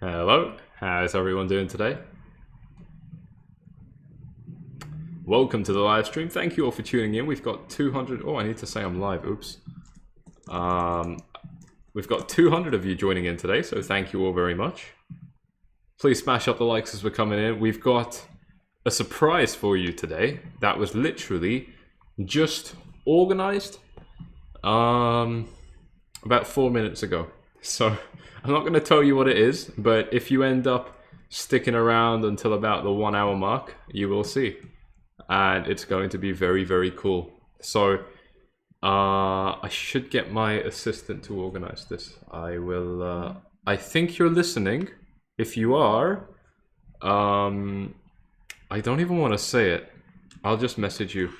Hello, how's everyone doing today? Welcome to the live stream. Thank you all for tuning in. We've got 200. Oh, I need to say I'm live. Oops. We've got 200 of you joining in today, so thank you all very much. Please smash up the likes as we're coming in. We've got a surprise for you today that was literally just organized about 4 minutes ago. So I'm not going to tell you what it is, but if you end up sticking around until about the 1 hour mark, you will see. And it's going to be very, very cool. So I should get my assistant to organize this. I will. I think you're listening. If you are, I don't even want to say it. I'll just message you.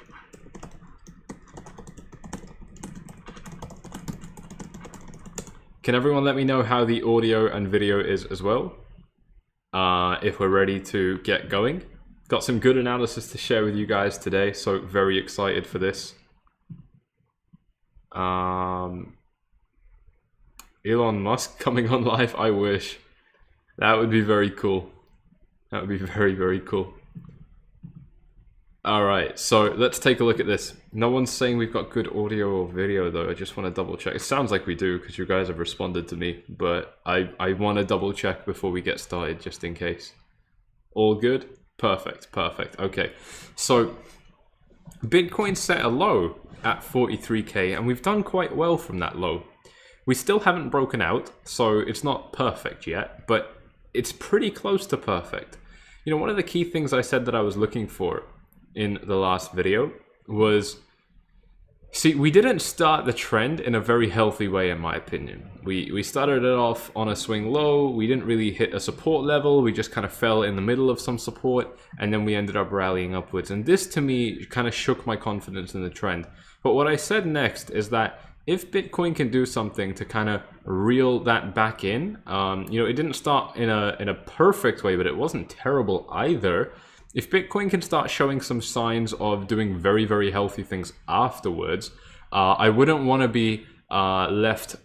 Can everyone let me know how the audio and video is as well? If we're ready to get going. Got some good analysis to share with you guys today, so very excited for this. Elon Musk coming on live, I wish. That would be very cool. That would be very, very cool. Alright, so let's take a look at this. No one's saying we've got good audio or video though. I just want to double check. It sounds like we do because you guys have responded to me, but I want to double check before we get started just in case. All good? Perfect, perfect. Okay, so Bitcoin set a low at 43k and we've done quite well from that low. We still haven't broken out, so it's not perfect yet, but it's pretty close to perfect. You know, one of the key things I said that I was looking for in the last video was, see, we didn't start the trend in a very healthy way, in my opinion. We started it off on a swing low. We didn't really hit a support level. We just kind of fell in the middle of some support, and then we ended up rallying upwards. And this, to me, kind of shook my confidence in the trend. But what I said next is that if Bitcoin can do something to kind of reel that back in, you know, it didn't start in a perfect way, but it wasn't terrible either. If Bitcoin can start showing some signs of doing very, very healthy things afterwards, I wouldn't want to be left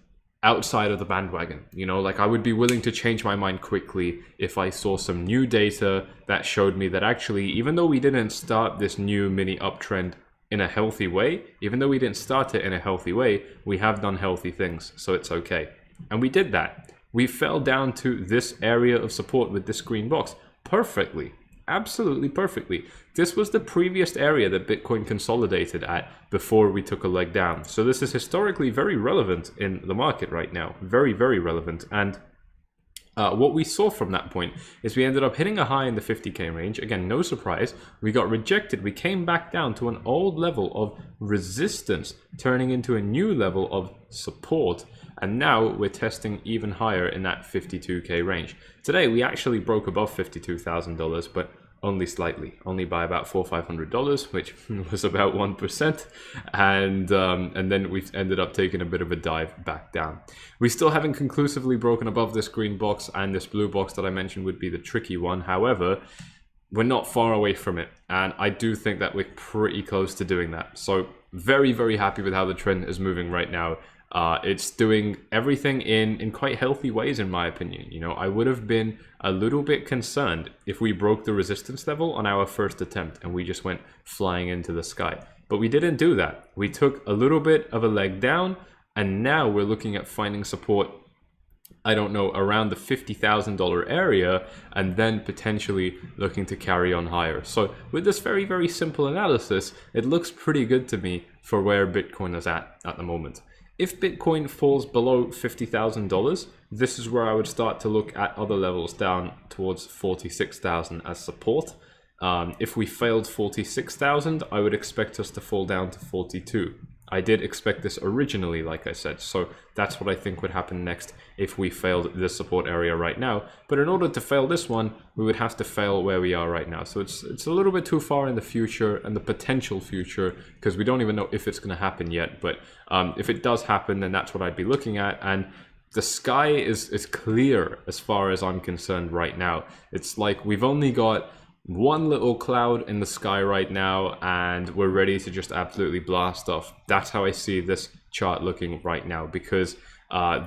outside of the bandwagon. You know, like I would be willing to change my mind quickly if I saw some new data that showed me that actually, even though we didn't start this new mini uptrend in a healthy way, even though we didn't start it in a healthy way, we have done healthy things, so it's okay. And we did that. We fell down to this area of support with this green box perfectly. Absolutely perfectly. This was the previous area that Bitcoin consolidated at before we took a leg down. So this is historically very relevant in the market right now. Very, very relevant. And what we saw from that point is we ended up hitting a high in the 50k range. Again, no surprise. We got rejected. We came back down to an old level of resistance, turning into a new level of support. And now we're testing even higher in that 52k range. Today, we actually broke above $52,000, but only slightly, only by about $400 or $500, which was about 1%. And then we've ended up taking a bit of a dive back down. We still haven't conclusively broken above this green box, and this blue box that I mentioned would be the tricky one. However, we're not far away from it, and I do think that we're pretty close to doing that. So very, very happy with how the trend is moving right now. It's doing everything in quite healthy ways, in my opinion. You know, I would have been a little bit concerned if we broke the resistance level on our first attempt and we just went flying into the sky. But we didn't do that. We took a little bit of a leg down, and now we're looking at finding support, I don't know, around the $50,000 area, and then potentially looking to carry on higher. So with this very, very simple analysis, it looks pretty good to me for where Bitcoin is at the moment. If Bitcoin falls below $50,000, this is where I would start to look at other levels down towards 46,000 as support. If we failed 46,000, I would expect us to fall down to 42. I did expect this originally, like I said, so that's what I think would happen next if we failed this support area right now. But in order to fail this one, we would have to fail where we are right now. So it's a little bit too far in the future and the potential future, because we don't even know if it's going to happen yet. But if it does happen, then that's what I'd be looking at. And the sky is clear as far as I'm concerned right now. It's like we've only got one little cloud in the sky right now, and we're ready to just absolutely blast off. That's how I see this chart looking right now, because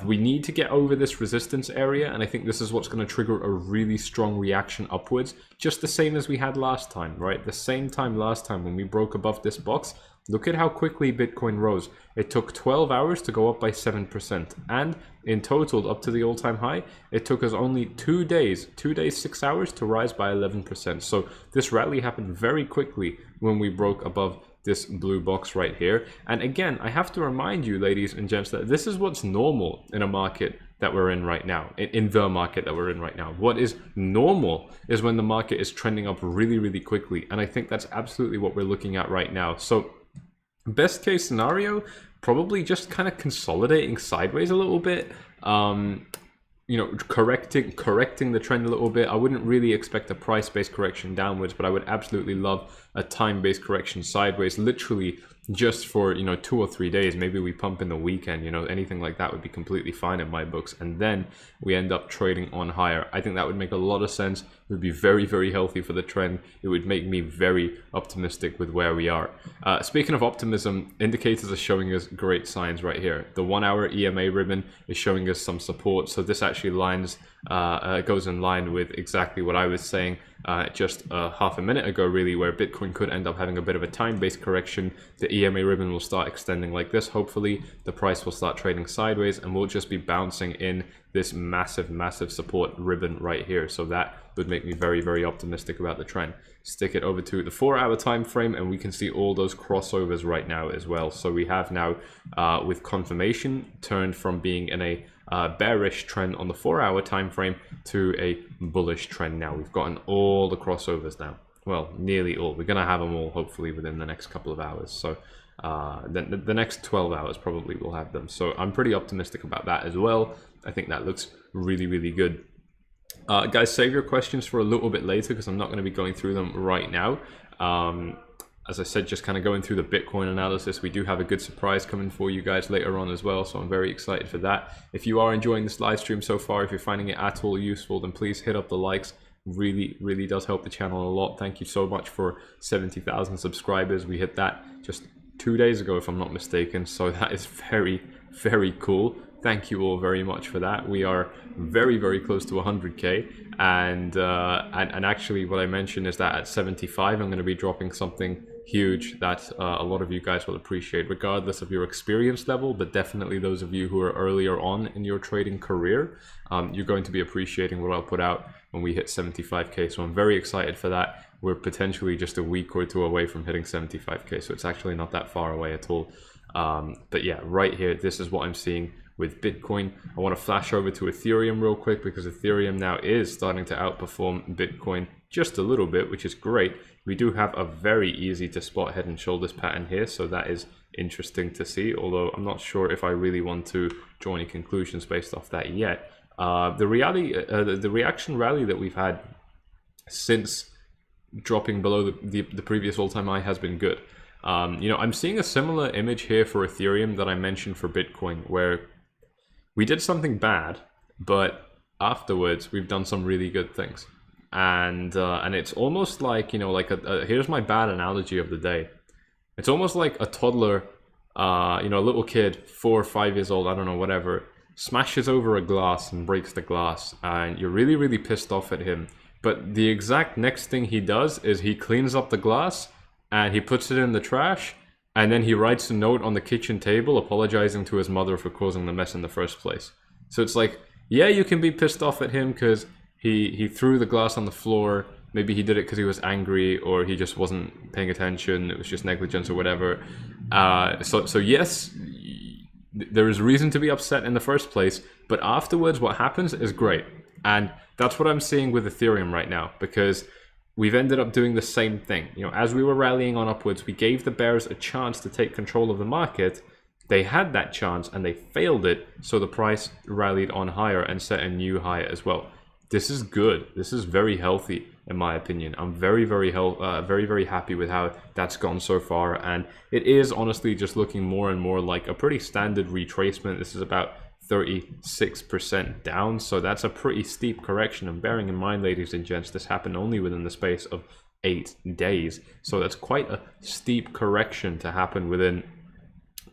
We need to get over this resistance area, and I think this is what's going to trigger a really strong reaction upwards, just the same as we had last time, right? The same time last time when we broke above this box. Look at how quickly Bitcoin rose. It took 12 hours to go up by 7%. And in total, up to the all-time high, it took us only 2 days, 6 hours to rise by 11%. So this rally happened very quickly when we broke above this blue box right here. And again, I have to remind you, ladies and gents, that this is what's normal in a market that we're in right now, in the market that we're in right now. What is normal is when the market is trending up really, really quickly. And I think that's absolutely what we're looking at right now. So best case scenario, probably just kind of consolidating sideways a little bit. You know, correcting the trend a little bit. I wouldn't really expect a price-based correction downwards, but I would absolutely love a time-based correction sideways, literally just for, you know, 2 or 3 days. Maybe we pump in the weekend, you know, anything like that would be completely fine in my books, and then we end up trading on higher. I think that would make a lot of sense. It would be very, very healthy for the trend. It would make me very optimistic with where we are. Speaking of optimism, indicators are showing us great signs right here. The 1 hour EMA ribbon is showing us some support, so this actually goes in line with exactly what I was saying just half a minute ago, really, where Bitcoin could end up having a bit of a time-based correction. The EMA ribbon will start extending like this. Hopefully the price will start trading sideways, and we'll just be bouncing in this massive support ribbon right here. So that would make me very, very optimistic about the trend. Stick it over to the 4 hour time frame, and we can see all those crossovers right now as well. So we have now, with confirmation, turned from being in a bearish trend on the 4 hour time frame to a bullish trend now. We've gotten all the crossovers now. Well, nearly all. We're going to have them all hopefully within the next couple of hours. So the next 12 hours probably we'll have them. So I'm pretty optimistic about that as well. I think that looks really, really good. Guys, save your questions for a little bit later because I'm not going to be going through them right now. As I said, just kind of going through the Bitcoin analysis. We do have a good surprise coming for you guys later on as well, so I'm very excited for that. If you are enjoying this live stream so far, if you're finding it at all useful, then please hit up the likes. Really, really does help the channel a lot. Thank you so much for 70,000 subscribers. We hit that just 2 days ago, if I'm not mistaken, so that is very, very cool. Thank you all very much for that. We are very, very close to 100K, and actually what I mentioned is that at 75 I'm going to be dropping something huge that a lot of you guys will appreciate, regardless of your experience level, but definitely those of you who are earlier on in your trading career, you're going to be appreciating what I'll put out when we hit 75K. So I'm very excited for that. We're potentially just a week or two away from hitting 75K, so it's actually not that far away at all. But yeah, right here, this is what I'm seeing with Bitcoin. I want to flash over to Ethereum real quick because Ethereum now is starting to outperform Bitcoin just a little bit, which is great. We do have a very easy to spot head and shoulders pattern here, so that is interesting to see, although I'm not sure if I really want to draw any conclusions based off that yet. The reaction rally that we've had since dropping below the previous all-time high has been good. You know, I'm seeing a similar image here for Ethereum that I mentioned for Bitcoin, where we did something bad, but afterwards we've done some really good things. And it's almost like, you know, like here's my bad analogy of the day. It's almost like a toddler, you know, a little kid, 4 or 5 years old, I don't know, whatever, smashes over a glass and breaks the glass, and you're really, really pissed off at him. But the exact next thing he does is he cleans up the glass and he puts it in the trash, and then he writes a note on the kitchen table apologizing to his mother for causing the mess in the first place. So it's like, yeah, you can be pissed off at him because he threw the glass on the floor. Maybe he did it because he was angry, or he just wasn't paying attention. It was just negligence or whatever. So yes, there is reason to be upset in the first place, but afterwards what happens is great. And that's what I'm seeing with Ethereum right now, because we've ended up doing the same thing. You know, as we were rallying on upwards, we gave the bears a chance to take control of the market. They had that chance and they failed it, so the price rallied on higher and set a new high as well. This is good. This is very healthy, in my opinion. I'm very, very happy with how that's gone so far, and it is honestly just looking more and more like a pretty standard retracement. This is about 36% down, so that's a pretty steep correction. And bearing in mind, ladies and gents, this happened only within the space of 8 days, so that's quite a steep correction to happen within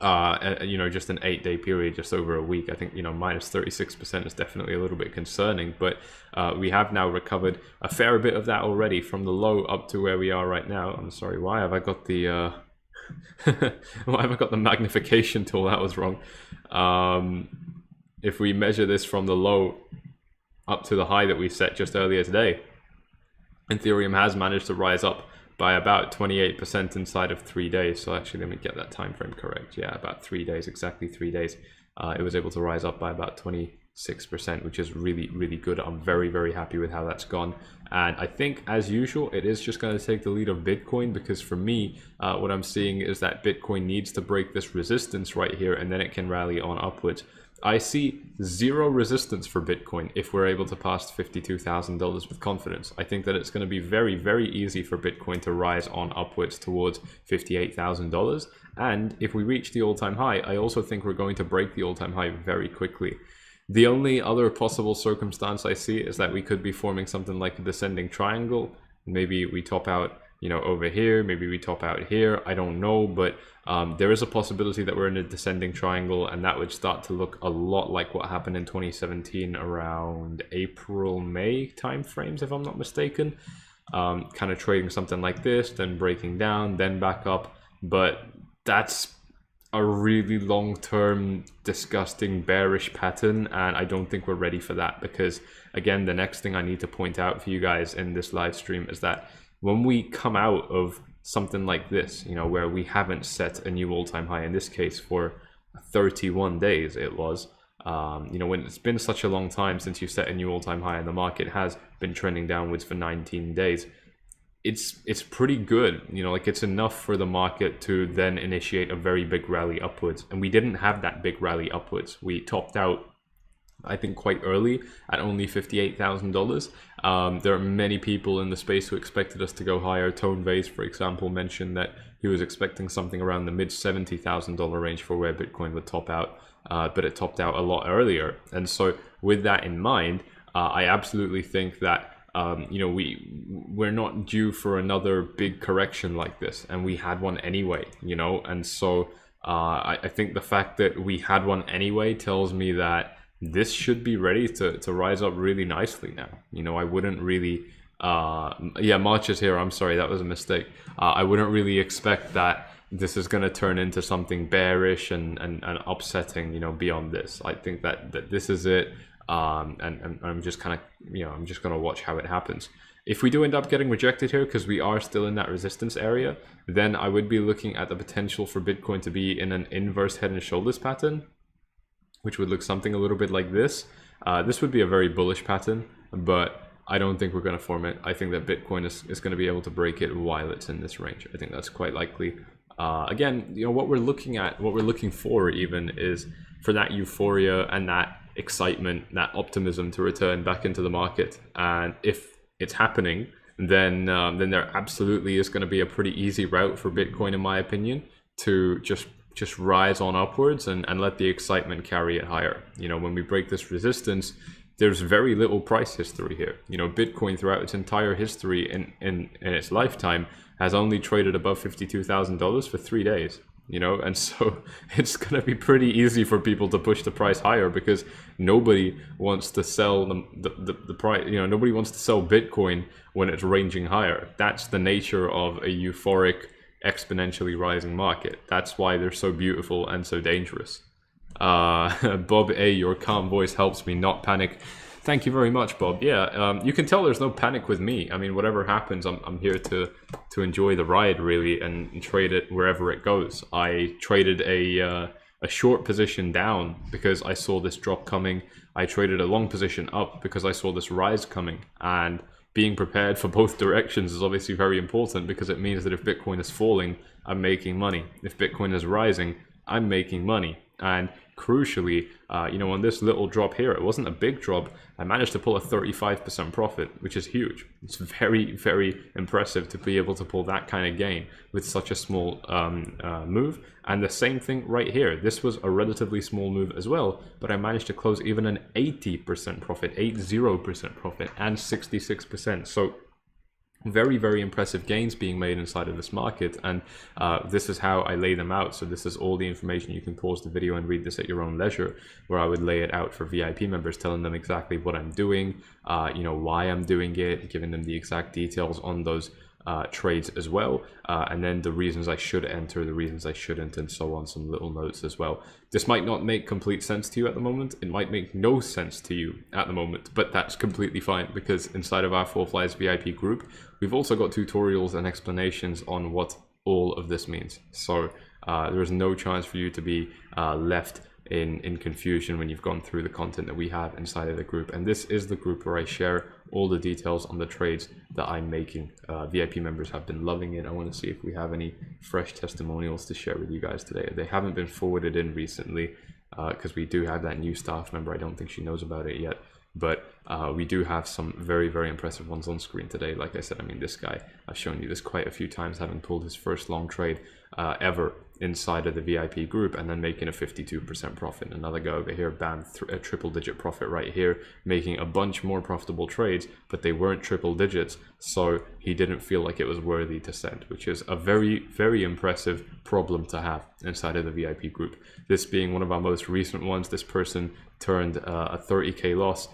you know, just an 8-day period, just over a week. I think, you know, minus 36% is definitely a little bit concerning, but we have now recovered a fair bit of that already from the low up to where we are right now. I'm sorry, why have I got the why have I got the magnification tool? That was wrong. If we measure this from the low up to the high that we set just earlier today, Ethereum has managed to rise up by about 28% inside of 3 days. So actually, let me get that time frame correct. Yeah, about 3 days, exactly 3 days. It was able to rise up by about 26%, which is really, really good. I'm very, very happy with how that's gone. And I think, as usual, it is just going to take the lead of Bitcoin, because for me, what I'm seeing is that Bitcoin needs to break this resistance right here, and then it can rally on upwards. I see zero resistance for Bitcoin if we're able to pass $52,000 with confidence. I think that it's going to be very, very easy for Bitcoin to rise on upwards towards $58,000. And if we reach the all-time high, I also think we're going to break the all-time high very quickly. The only other possible circumstance I see is that we could be forming something like a descending triangle. Maybe we top out, you know, over here, maybe we top out here, I don't know, but there is a possibility that we're in a descending triangle, and that would start to look a lot like what happened in 2017 around April, May timeframes, if I'm not mistaken. Kind of trading something like this, then breaking down, then back up, but that's a really long-term, disgusting, bearish pattern, and I don't think we're ready for that, because again, the next thing I need to point out for you guys in this live stream is that when we come out of something like this, you know, where we haven't set a new all-time high, in this case for 31 days it was, you know, when it's been such a long time since you set a new all-time high and the market has been trending downwards for 19 days, it's pretty good, you know, like it's enough for the market to then initiate a very big rally upwards. And we didn't have that big rally upwards. We topped out, I think, quite early at only $58,000. There are many people in the space who expected us to go higher. Tone Vase, for example, mentioned that he was expecting something around the mid $70,000 range for where Bitcoin would top out, but it topped out a lot earlier. And so with that in mind, I absolutely think that you know, we're not due for another big correction like this, and we had one anyway, you know. And so I think the fact that we had one anyway tells me that this should be ready to rise up really nicely now. You know, I wouldn't really yeah, March is here, I'm sorry, that was a mistake. I wouldn't really expect that this is going to turn into something bearish and upsetting, you know, beyond this. I think that this is it. And I'm just kind of, you know, I'm just going to watch how it happens. If we do end up getting rejected here, because we are still in that resistance area, then I would be looking at the potential for Bitcoin to be in an inverse head and shoulders pattern, which would look something a little bit like this. This would be a very bullish pattern, but I don't think we're going to form it. I think that Bitcoin is going to be able to break it while it's in this range. I think that's quite likely. Again, you know, what we're looking at, what we're looking for even, is for that euphoria and that excitement, that optimism to return back into the market. And if it's happening, then there absolutely is going to be a pretty easy route for Bitcoin, in my opinion, to just rise on upwards and let the excitement carry it higher. You know, when we break this resistance, there's very little price history here. You know, Bitcoin throughout its entire history in its lifetime has only traded above $52,000 for 3 days. You know, and so it's going to be pretty easy for people to push the price higher, because nobody wants to sell the price. You know, nobody wants to sell Bitcoin when it's ranging higher. That's the nature of a euphoric, exponentially rising market. That's why they're so beautiful and so dangerous. Bob A, your calm voice helps me not panic. Thank you very much, Bob. Yeah, you can tell there's no panic with me. I mean, whatever happens, I'm here to enjoy the ride, really, and trade it wherever it goes. I traded a short position down because I saw this drop coming. I traded a long position up because I saw this rise coming. And being prepared for both directions is obviously very important, because it means that if Bitcoin is falling, I'm making money. If Bitcoin is rising, I'm making money. And crucially, you know, on this little drop here, it wasn't a big drop. I managed to pull a 35% profit, which is huge. It's very, very impressive to be able to pull that kind of gain with such a small move. And the same thing right here. This was a relatively small move as well, but I managed to close even an 80% profit, 80% profit, and 66%. So very, very impressive gains being made inside of this market, and this is how I lay them out. So this is all the information. You can pause the video and read this at your own leisure, where I would lay it out for VIP members, telling them exactly what I'm doing, you know, why I'm doing it, giving them the exact details on those trades as well, and then the reasons I should enter, the reasons I shouldn't, and so on, some little notes as well. This might not make complete sense to you at the moment. It might make no sense to you at the moment, but that's completely fine, because inside of our Forflies VIP group, we've also got tutorials and explanations on what all of this means. So there is no chance for you to be left in confusion when you've gone through the content that we have inside of the group. And this is the group where I share all the details on the trades that I'm making. VIP members have been loving it. I want to see if we have any fresh testimonials to share with you guys today. They haven't been forwarded in recently, because we do have that new staff member. I don't think she knows about it yet, but we do have some very, very impressive ones on screen today. Like I said, I mean, this guy, I've shown you this quite a few times, having pulled his first long trade ever inside of the VIP group, and then making a 52% profit. Another guy over here, bam, a triple digit profit right here, making a bunch more profitable trades, but they weren't triple digits, so he didn't feel like it was worthy to send, which is a very, very impressive problem to have inside of the VIP group. This being one of our most recent ones, this person turned a 30k loss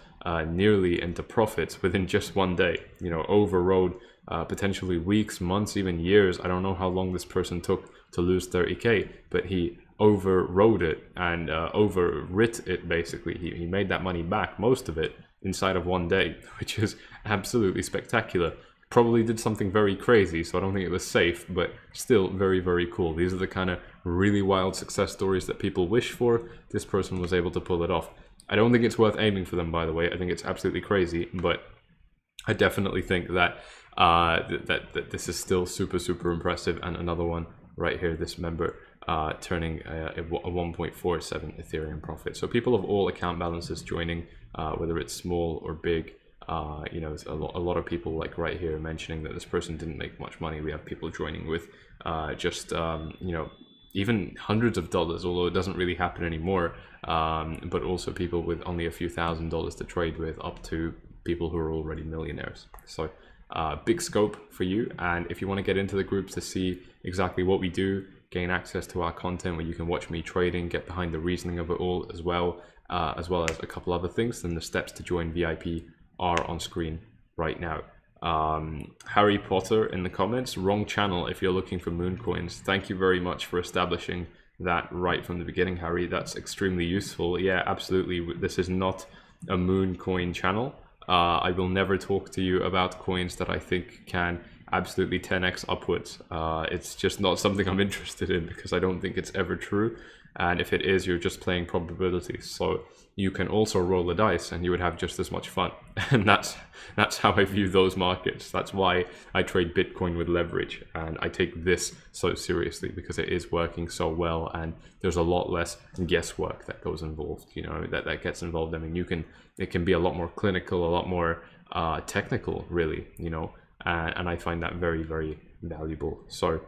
nearly into profits within just one day. You know, overrode potentially weeks, months, even years. I don't know how long this person took to lose 30k, but he overrode it and overwrit it. Basically, he made that money back, most of it, inside of one day, which is absolutely spectacular. Probably did something very crazy, so I don't think it was safe, but still very, very cool. These are the kind of really wild success stories that people wish for. This person was able to pull it off. I don't think it's worth aiming for them, by the way. I think it's absolutely crazy, but I definitely think that that this is still super, super impressive. And another one right here, this member turning a 1.47 Ethereum profit. So people of all account balances joining, whether it's small or big. You know, a lot of people, like right here, mentioning that this person didn't make much money. We have people joining with just you know, even hundreds of dollars, although it doesn't really happen anymore, but also people with only a few $1,000s to trade with, up to people who are already millionaires. So big scope for you. And if you want to get into the groups to see exactly what we do, gain access to our content where you can watch me trading, get behind the reasoning of it all as well as a couple other things, then the steps to join VIP are on screen right now. Harry Potter in the comments, wrong channel if you're looking for moon coins. Thank you very much for establishing that right from the beginning, Harry. That's extremely useful. Yeah, absolutely. This is not a moon coin channel. I will never talk to you about coins that I think can absolutely 10x upwards. It's just not something I'm interested in, because I don't think it's ever true. And if it is, you're just playing probabilities. So you can also roll the dice and you would have just as much fun. And that's how I view those markets. That's why I trade Bitcoin with leverage. And I take this so seriously, because it is working so well. And there's a lot less guesswork that goes involved, you know, that gets involved. I mean, it can be a lot more clinical, a lot more technical, really, you know, and I find that very, very valuable. So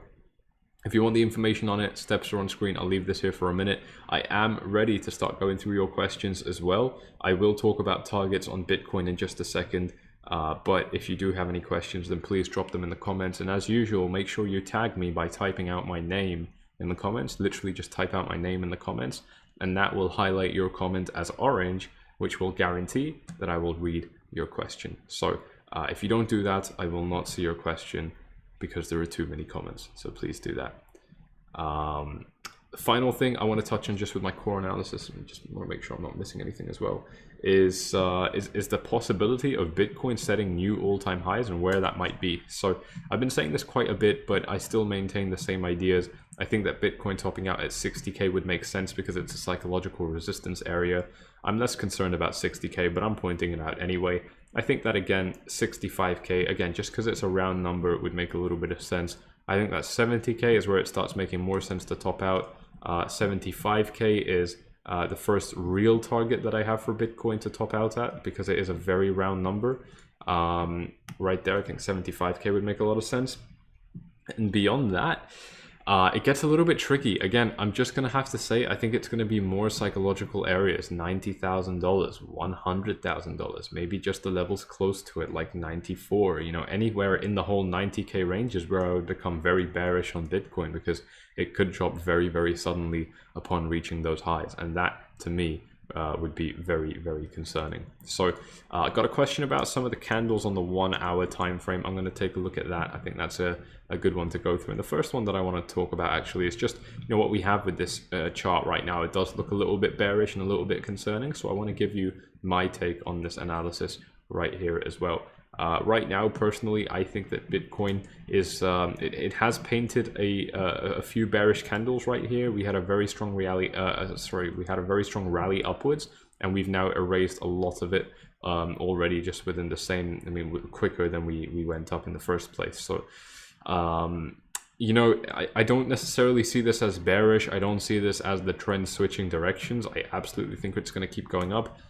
if you want the information on it, steps are on screen. I'll leave this here for a minute. I am ready to start going through your questions as well. I will talk about targets on Bitcoin in just a second. But if you do have any questions, then please drop them in the comments. And as usual, make sure you tag me by typing out my name in the comments. Literally just type out my name in the comments, and that will highlight your comment as orange, which will guarantee that I will read your question. So if you don't do that, I will not see your question, because there are too many comments. So please do that. The final thing I want to touch on, just with my core analysis, and just want to make sure I'm not missing anything as well, is the possibility of Bitcoin setting new all-time highs and where that might be. So I've been saying this quite a bit, but I still maintain the same ideas. I think that Bitcoin topping out at 60k would make sense, because it's a psychological resistance area. I'm less concerned about 60k, but I'm pointing it out anyway. I think that, again, 65k, again, just because it's a round number, it would make a little bit of sense. I think that 70k is where it starts making more sense to top out. 75k is the first real target that I have for Bitcoin to top out at, because it is a very round number. Right there, I think 75k would make a lot of sense. And beyond that, It gets a little bit tricky. Again, I'm just going to have to say, I think it's going to be more psychological areas, $90,000, $100,000, maybe just the levels close to it, like 94, you know, anywhere in the whole 90K range is where I would become very bearish on Bitcoin, because it could drop very, very suddenly upon reaching those highs. And that, to me, would be very, very concerning. So I got a question about some of the candles on the 1 hour time frame. I'm going to take a look at that. I think that's a good one to go through. And the first one that I want to talk about actually is just, you know, what we have with this chart right now. It does look a little bit bearish and a little bit concerning. So I want to give you my take on this analysis right here as well. Right now, personally, I think that Bitcoin is it has painted a few bearish candles right here. We had a very strong rally. We had a very strong rally upwards, and we've now erased a lot of it already, just within the same. I mean, quicker than we went up in the first place. So, you know, I don't necessarily see this as bearish. I don't see this as the trend switching directions. I absolutely think it's going to keep going up.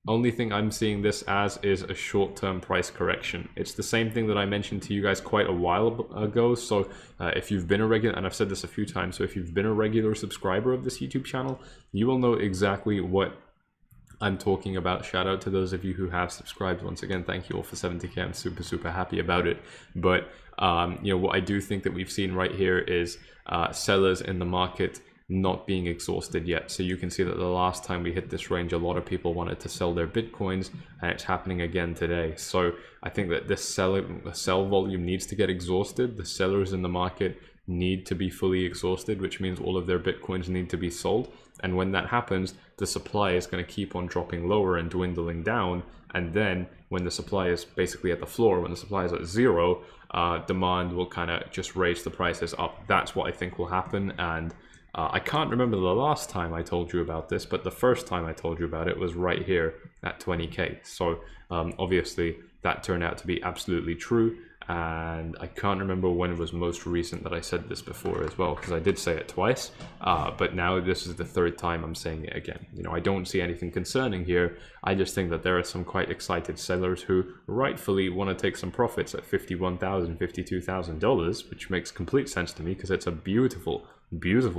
Only thing I'm seeing this as is a short-term price correction. It's the same thing that I mentioned to you guys quite a while ago. So if you've been a regular, and I've said this a few times, so if you've been a regular subscriber of this YouTube channel, you will know exactly what I'm talking about. Shout out to those of you who have subscribed. Once again, thank you all for 70K. I'm super, super happy about it. But you know, what I do think that we've seen right here is sellers in the market not being exhausted yet. So you can see that the last time we hit this range, a lot of people wanted to sell their Bitcoins, and it's happening again today. So I think that this sell volume needs to get exhausted. The sellers in the market need to be fully exhausted, which means all of their Bitcoins need to be sold. And when that happens, the supply is going to keep on dropping lower and dwindling down. And then when the supply is basically at the floor, when the supply is at zero, demand will kind of just raise the prices up. That's what I think will happen. And I can't remember the last time I told you about this, but the first time I told you about it was right here at 20K. So obviously that turned out to be absolutely true. And I can't remember when it was most recent that I said this before as well, because I did say it twice, but now this is the third time I'm saying it again. You know, I don't see anything concerning here. I just think that there are some quite excited sellers who rightfully want to take some profits at $51,000, $52,000, which makes complete sense to me, because it's a beautiful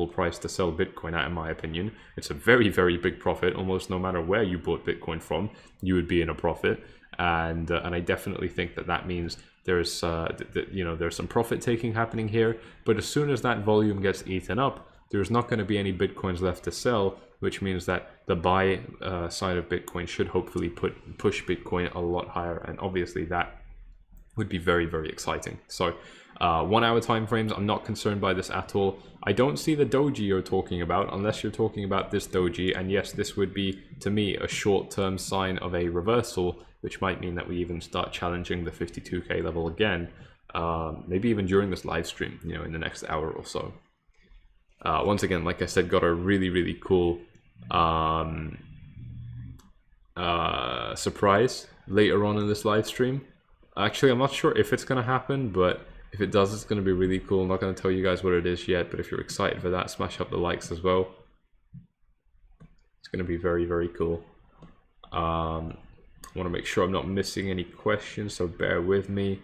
price to sell Bitcoin at, in my opinion. It's a very, very big profit. Almost no matter where you bought Bitcoin from, you would be in a profit. And I definitely think that that means there's you know, there's some profit taking happening here. But as soon as that volume gets eaten up, there's not going to be any Bitcoins left to sell, which means that the buy side of Bitcoin should hopefully push Bitcoin a lot higher. And obviously that would be very, very exciting. So 1 hour time frames, I'm not concerned by this at all. I don't see the doji you're talking about, unless you're talking about this doji. And yes, this would be, to me, a short-term sign of a reversal, which might mean that we even start challenging the 52K level again, maybe even during this live stream, you know, in the next hour or so. Once again, like I said, got a really, really cool surprise later on in this live stream. Actually, I'm not sure if it's going to happen, but if it does, it's going to be really cool. I'm not going to tell you guys what it is yet, but if you're excited for that, smash up the likes as well. It's going to be very, very cool. I want to make sure I'm not missing any questions, so bear with me.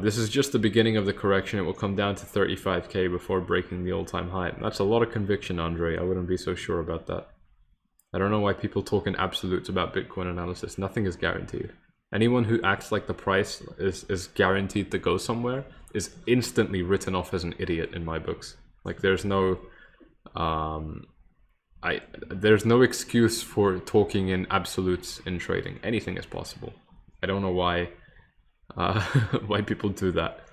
This is just the beginning of the correction. It will come down to 35K before breaking the all-time high. That's a lot of conviction, Andre. I wouldn't be so sure about that. I don't know why people talk in absolutes about Bitcoin analysis. Nothing is guaranteed. Anyone who acts like the price is guaranteed to go somewhere is instantly written off as an idiot in my books. Like, there's no there's no excuse for talking in absolutes in trading. Anything is possible. I don't know why why people do that.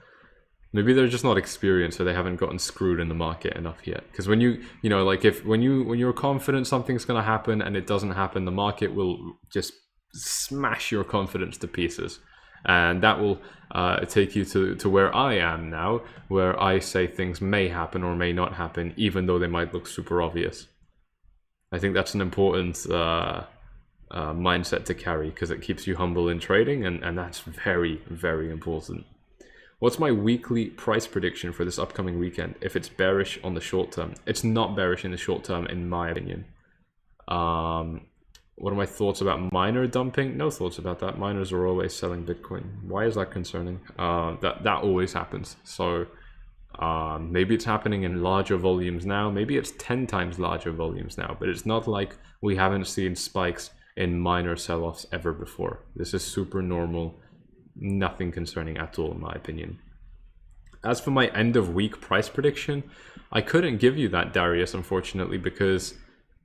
Maybe they're just not experienced, or they haven't gotten screwed in the market enough yet. Because when you know, like, when you're confident something's gonna happen and it doesn't happen, the market will just smash your confidence to pieces, and that will take you to where I am now, where I say things may happen or may not happen, even though they might look super obvious. I think that's an important mindset to carry, because it keeps you humble in trading, and that's very, very important. What's my weekly price prediction for this upcoming weekend if it's bearish on the short term? It's not bearish in the short term, in my opinion. What are my thoughts about miner dumping? No thoughts about that. Miners are always selling Bitcoin. Why is that concerning? That always happens. So Maybe it's happening in larger volumes now. Maybe it's 10 times larger volumes now. But it's not like we haven't seen spikes in minor sell-offs ever before. This is super normal. Nothing concerning at all, in my opinion. As for my end of week price prediction, I couldn't give you that, Darius, unfortunately, because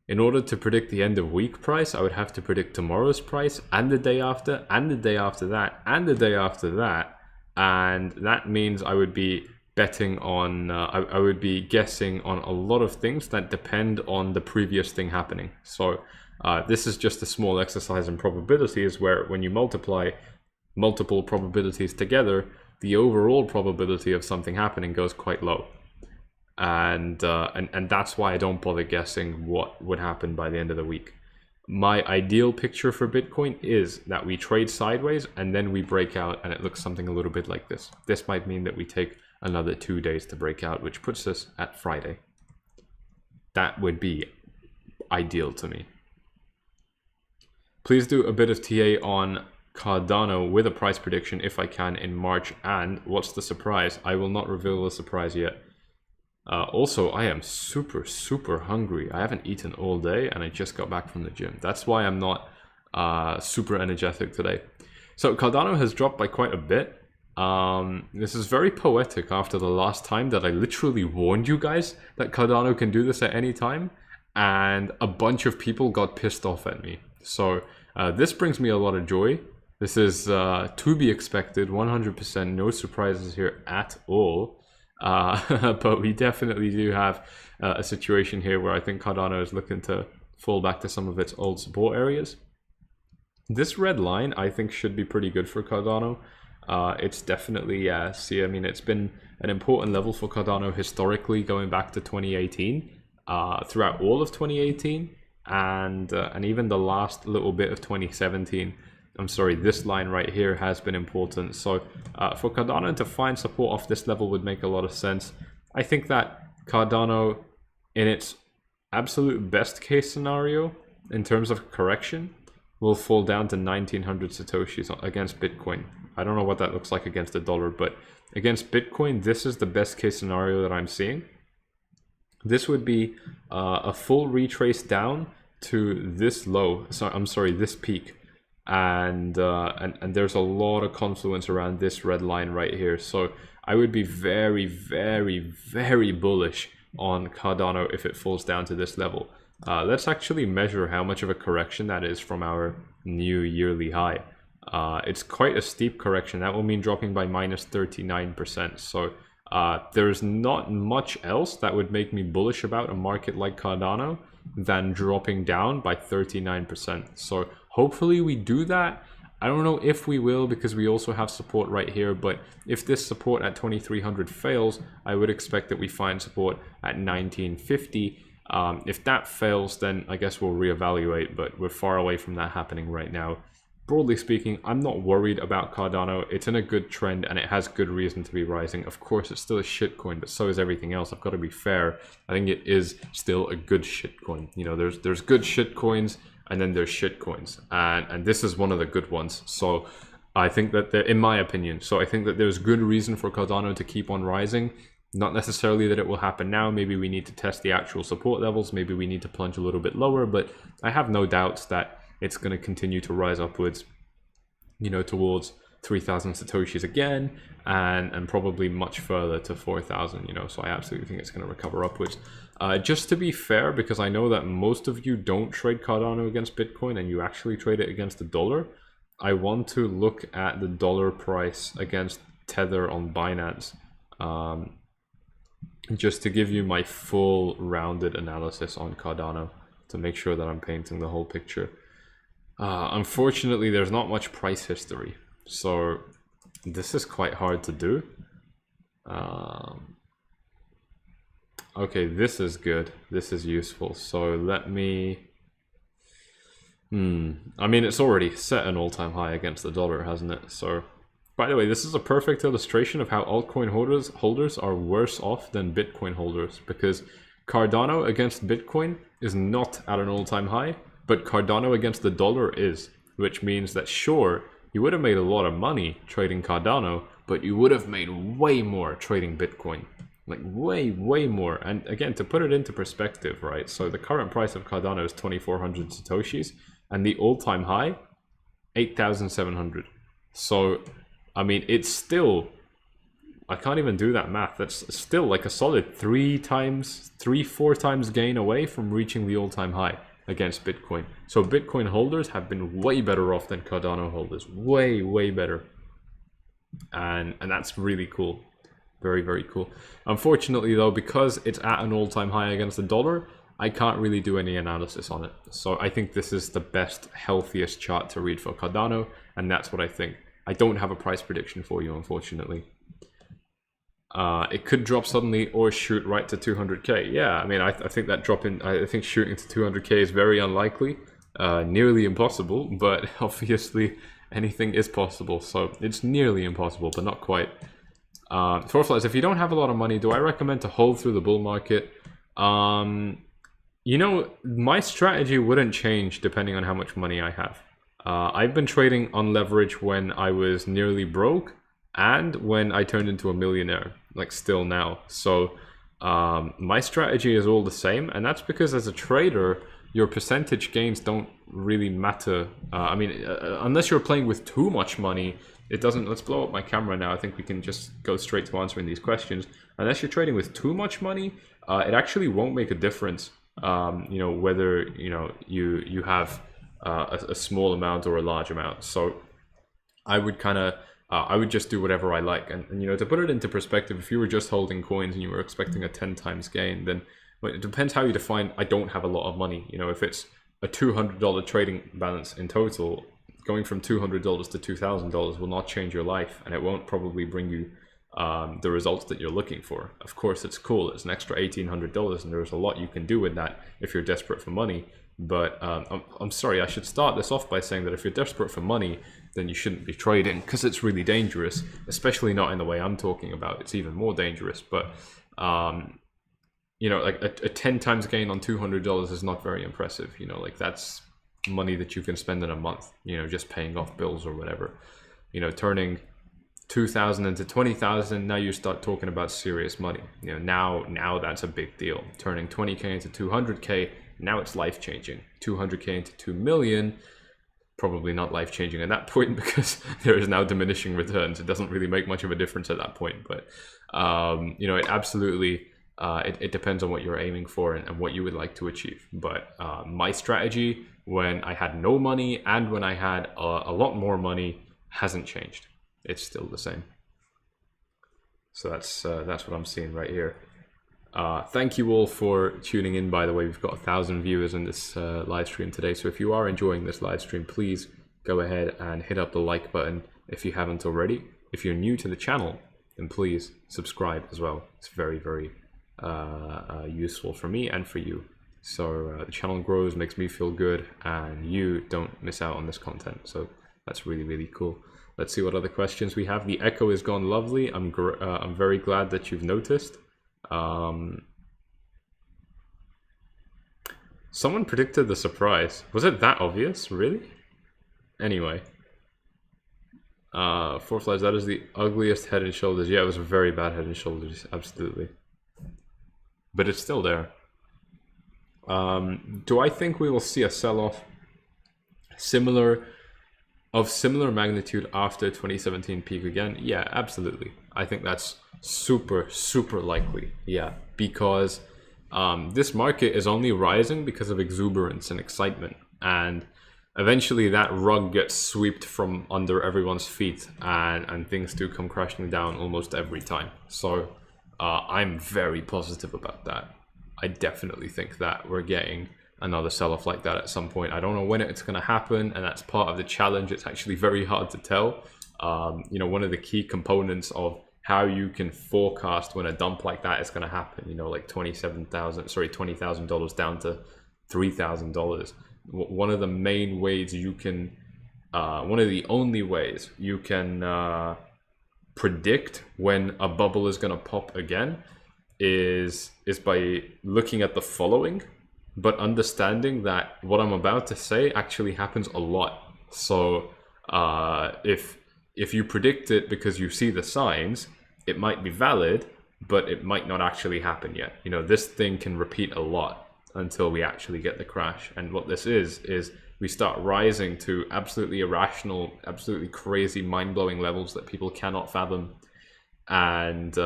in order to predict the end of week price, I would have to predict tomorrow's price and the day after and the day after that and the day after that. And that means I would be betting on, I would be guessing on a lot of things that depend on the previous thing happening. So this is just a small exercise in probabilities where when you multiply multiple probabilities together, the overall probability of something happening goes quite low. And that's why I don't bother guessing what would happen by the end of the week. My ideal picture for Bitcoin is that we trade sideways and then we break out and it looks something a little bit like this. This might mean that we take another 2 days to break out, which puts us at Friday. That would be ideal to me. Please do a bit of TA on Cardano with a price prediction if I can in March. And what's the surprise? I will not reveal the surprise yet. Also, I am super hungry. I haven't eaten all day and I just got back from the gym. That's why I'm not super energetic today. So Cardano has dropped by quite a bit. This is very poetic after the last time that I literally warned you guys that Cardano can do this at any time. And a bunch of people got pissed off at me. So this brings me a lot of joy. This is to be expected, 100%, no surprises here at all. But we definitely do have a situation here where I think Cardano is looking to fall back to some of its old support areas. This red line I think should be pretty good for Cardano. It's definitely, see, I mean, it's been an important level for Cardano historically going back to 2018, throughout all of 2018 and even the last little bit of 2017. I'm sorry, this line right here has been important. So for Cardano to find support off this level would make a lot of sense. I think that Cardano, in its absolute best case scenario, in terms of correction, will fall down to 1900 Satoshis against Bitcoin. I don't know what that looks like against the dollar, but against Bitcoin, this is the best case scenario that I'm seeing. This would be a full retrace down to this low. So I'm sorry, this peak. And there's a lot of confluence around this red line right here. So I would be very bullish on Cardano if it falls down to this level. Let's actually measure how much of a correction that is from our new yearly high. It's quite a steep correction. That will mean dropping by minus 39%. So there's not much else that would make me bullish about a market like Cardano than dropping down by 39%. So hopefully we do that. I don't know if we will because we also have support right here, but if this support at 2300 fails, I would expect that we find support at 1950. If that fails, then I guess we'll reevaluate, but we're far away from that happening right now. Broadly speaking, I'm not worried about Cardano. It's in a good trend and it has good reason to be rising. Of course, it's still a shitcoin, but so is everything else. I've got to be fair. I think it is still a good shitcoin. You know, there's good shitcoins and then there's shitcoins, and this is one of the good ones. So I think that in my opinion, so I think that there's good reason for Cardano to keep on rising. Not necessarily that it will happen now. Maybe we need to test the actual support levels. Maybe we need to plunge a little bit lower, but I have no doubts that it's going to continue to rise upwards, you know, towards 3,000 Satoshis again, and probably much further to 4,000, you know, so I absolutely think it's going to recover upwards. Just to be fair, because I know that most of you don't trade Cardano against Bitcoin and you actually trade it against the dollar, I want to look at the dollar price against Tether on Binance, just to give you my full rounded analysis on Cardano to make sure that I'm painting the whole picture. Unfortunately, there's not much price history, so this is quite hard to do. Okay, this is good. This is useful. So let me... I mean, it's already set an all-time high against the dollar, hasn't it? So, by the way, this is a perfect illustration of how altcoin holders are worse off than Bitcoin holders, because Cardano against Bitcoin is not at an all-time high, but Cardano against the dollar is, which means that sure, you would have made a lot of money trading Cardano, but you would have made way more trading Bitcoin, like way more. And again, to put it into perspective, right? So the current price of Cardano is 2,400 satoshis, and the all-time high 8,700. So I mean, it's still, I can't even do that math. That's still like a solid 4 times gain away from reaching the all-time high against Bitcoin. So Bitcoin holders have been way better off than Cardano holders, way better. And that's really cool. Very cool. Unfortunately though, because it's at an all-time high against the dollar, I can't really do any analysis on it. So I think this is the best, healthiest chart to read for Cardano, and that's what I think. I don't have a price prediction for you, unfortunately. It could drop suddenly or shoot right to 200k. Yeah, I mean, I think that I think shooting to 200k is very unlikely, nearly impossible, but obviously anything is possible. So it's nearly impossible, but not quite. Forflies, if you don't have a lot of money, do I recommend to hold through the bull market? You know, my strategy wouldn't change depending on how much money I have. I've been trading on leverage when I was nearly broke and when I turned into a millionaire, like still now. So my strategy is all the same, and that's because as a trader, your percentage gains don't really matter. I mean, unless you're playing with too much money, it doesn't. Let's blow up my camera now. I think we can just go straight to answering these questions. Unless you're trading with too much money, it actually won't make a difference. You know, whether you have a small amount or a large amount. So I would kind of I would just do whatever I like. And you know, to put it into perspective, if you were just holding coins and you were expecting a 10 times gain, then well, it depends how you define I don't have a lot of money. You know, if it's a $200 trading balance in total, going from $200 to $2,000 will not change your life, and it won't probably bring you the results that you're looking for. Of course, it's cool. It's an extra $1,800, and there's a lot you can do with that if you're desperate for money. But I'm sorry, I should start this off by saying that if you're desperate for money, then you shouldn't be trading, because it's really dangerous, especially not in the way I'm talking about. It's even more dangerous. But you know, like a 10 times gain on $200 is not very impressive. You know, like that's money that you can spend in a month, you know, just paying off bills or whatever. You know, turning 2,000 into 20,000, now you start talking about serious money. You know, now that's a big deal. Turning 20k into 200k, now it's life-changing. 200k into 2 million, probably not life-changing at that point, because there is now diminishing returns. It doesn't really make much of a difference at that point. But you know, it absolutely it depends on what you're aiming for and what you would like to achieve. But my strategy when I had no money and when I had a lot more money hasn't changed. It's still the same. So that's what I'm seeing right here. Thank you all for tuning in. By the way, we've got 1,000 viewers in this live stream today. So if you are enjoying this live stream, please go ahead and hit up the like button if you haven't already. If you're new to the channel, then please subscribe as well. It's very useful for me and for you. So the channel grows, makes me feel good, and you don't miss out on this content. So that's really cool. Let's see what other questions we have. The echo is gone lovely. I'm very glad that you've noticed. Someone predicted the surprise. Was it that obvious? Really? Anyway. Forflies, that is the ugliest Head and Shoulders. Yeah, it was a very bad Head and Shoulders. Absolutely. But it's still there. Do I think we will see a sell-off of similar magnitude after 2017 peak again? Yeah, absolutely. I think that's super likely. Yeah, because this market is only rising because of exuberance and excitement, and eventually that rug gets swept from under everyone's feet, and things do come crashing down almost every time. So I'm very positive about that. I definitely think that we're getting another sell-off like that at some point. I don't know when it's going to happen, and that's part of the challenge. It's actually very hard to tell. You know, one of the key components of how you can forecast when a dump like that is going to happen, you know, like $20,000 down to $3,000. One of the main ways you can, one of the only ways you can predict when a bubble is going to pop again is by looking at the following, but understanding that what I'm about to say actually happens a lot. So if you predict it because you see the signs, it might be valid, but it might not actually happen yet. You know, this thing can repeat a lot until we actually get the crash. And what this is we start rising to absolutely irrational, absolutely crazy, mind-blowing levels that people cannot fathom, and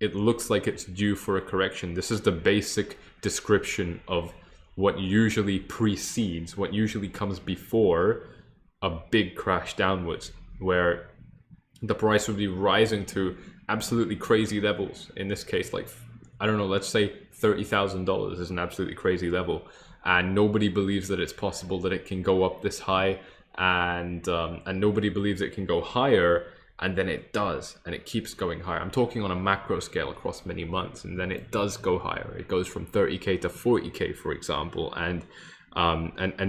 it looks like it's due for a correction. This is the basic description of what usually precedes, what usually comes before a big crash downwards, where the price would be rising to absolutely crazy levels. In this case, like, I don't know, let's say $30,000 is an absolutely crazy level, and nobody believes that it's possible that it can go up this high, and nobody believes it can go higher, and then it does, and it keeps going higher. I'm talking on a macro scale across many months, and then it does go higher. It goes from 30K to 40K, for example, and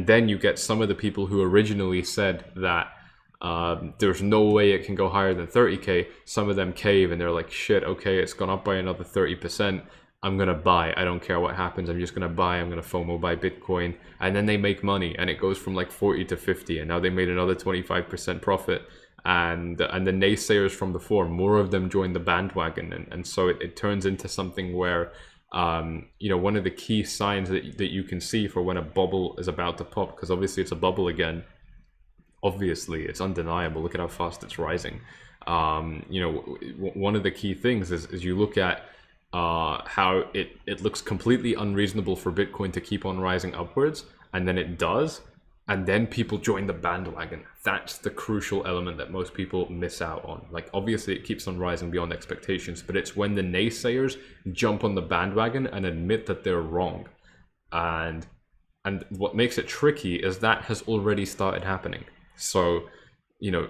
then you get some of the people who originally said that there's no way it can go higher than 30K. Some of them cave, and they're like, shit, okay, it's gone up by another 30%. I'm gonna buy. I don't care what happens. I'm just gonna buy. I'm gonna FOMO buy Bitcoin, and then they make money, and it goes from like 40 to 50, and now they made another 25% profit. And the naysayers from before, more of them join the bandwagon, and so it turns into something where you know, one of the key signs that you can see for when a bubble is about to pop, because obviously it's a bubble again. Obviously, it's undeniable. Look at how fast it's rising. You know, one of the key things is you look at how it looks completely unreasonable for Bitcoin to keep on rising upwards, and then it does, and then people join the bandwagon. That's the crucial element that most people miss out on. Like, obviously it keeps on rising beyond expectations, but it's when the naysayers jump on the bandwagon and admit that they're wrong. And what makes it tricky is that has already started happening. So, you know,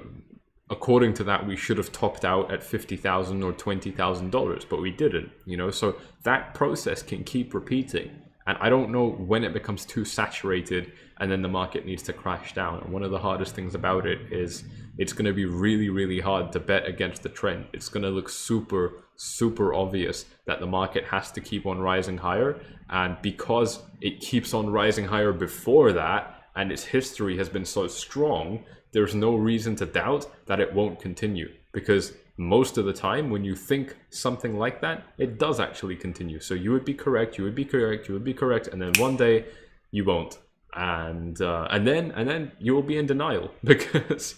according to that, we should have topped out at $50,000 or $20,000, but we didn't, you know, so that process can keep repeating. And I don't know when it becomes too saturated and then the market needs to crash down. And one of the hardest things about it is it's going to be really, really hard to bet against the trend. It's going to look super, super obvious that the market has to keep on rising higher. And because it keeps on rising higher before that, and its history has been so strong, there's no reason to doubt that it won't continue. Because most of the time, when you think something like that, it does actually continue. So you would be correct, you would be correct, you would be correct, and then one day you won't, and then you will be in denial because,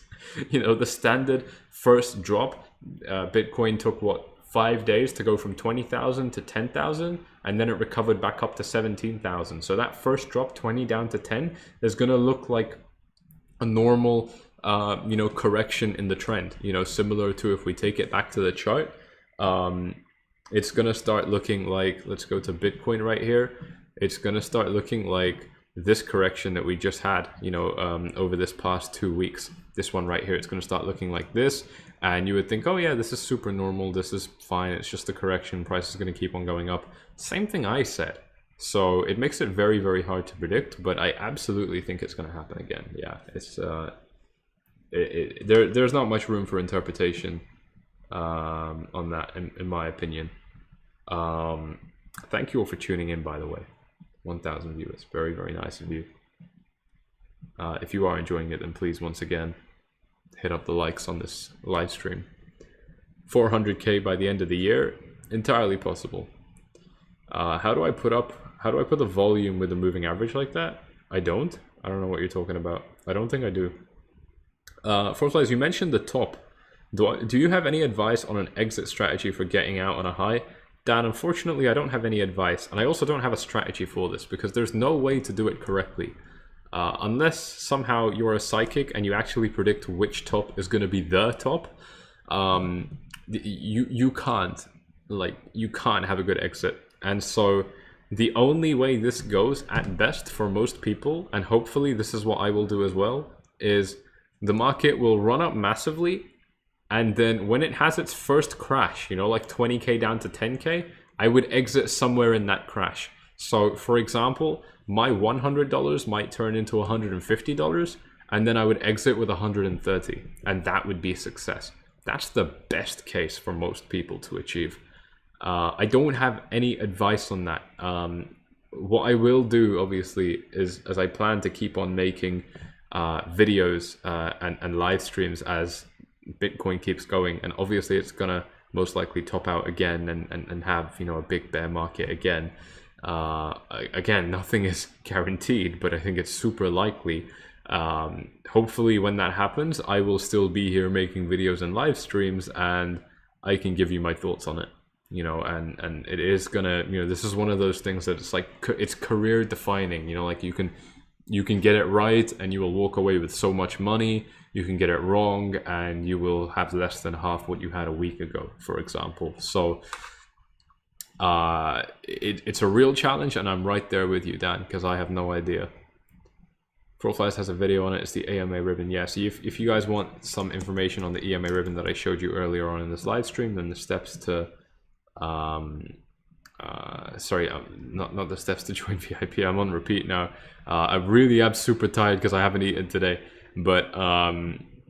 you know, the standard first drop, Bitcoin took what, 5 days to go from 20,000 to 10,000, and then it recovered back up to 17,000. So that first drop, 20 down to 10, is going to look like a normal you know, correction in the trend, you know, similar to if we take it back to the chart, it's going to start looking like, let's go to Bitcoin right here. It's going to start looking like this correction that we just had, you know, over this past 2 weeks. This one right here, it's going to start looking like this. And you would think, oh yeah, this is super normal. This is fine. It's just a correction. Price is going to keep on going up. Same thing I said. So it makes it very, very hard to predict, but I absolutely think it's going to happen again. Yeah, it's there's not much room for interpretation on that, in my opinion. Thank you all for tuning in, by the way. 1,000 viewers, very, very nice of you. If you are enjoying it, then please, once again, hit up the likes on this live stream. 400K by the end of the year, entirely possible. How do I put the volume with a moving average like that? I don't know what you're talking about. I don't think I do. Forflies, you mentioned the top. Do you have any advice on an exit strategy for getting out on a high? Dan, unfortunately, I don't have any advice, and I also don't have a strategy for this because there's no way to do it correctly. Unless somehow you're a psychic and you actually predict which top is going to be the top, you can't have a good exit. And so the only way this goes at best for most people, and hopefully this is what I will do as well, is the market will run up massively, and then when it has its first crash, you know, like 20K down to 10K, I would exit somewhere in that crash. So for example, my $100 might turn into $150, and then I would exit with 130, and that would be success. That's the best case for most people to achieve. I don't have any advice on that. What I will do, obviously, is as I plan to keep on making and live streams as Bitcoin keeps going, and obviously it's gonna most likely top out again and have, you know, a big bear market again. Again, nothing is guaranteed, but I think it's super likely. Hopefully when that happens, I will still be here making videos and live streams, and I can give you my thoughts on it, you know, and it is gonna, you know, this is one of those things that it's like, it's career defining, you know, like you can get it right and you will walk away with so much money. You can get it wrong and you will have less than half what you had a week ago, for example. So it's a real challenge, and I'm right there with you, Dan, because I have no idea. Forflies has a video on it. It's the EMA ribbon. Yeah, so if you guys want some information on the EMA ribbon that I showed you earlier on in this live stream, then the steps to sorry, not the steps to join VIP. I'm on repeat now. I really am super tired because I haven't eaten today. But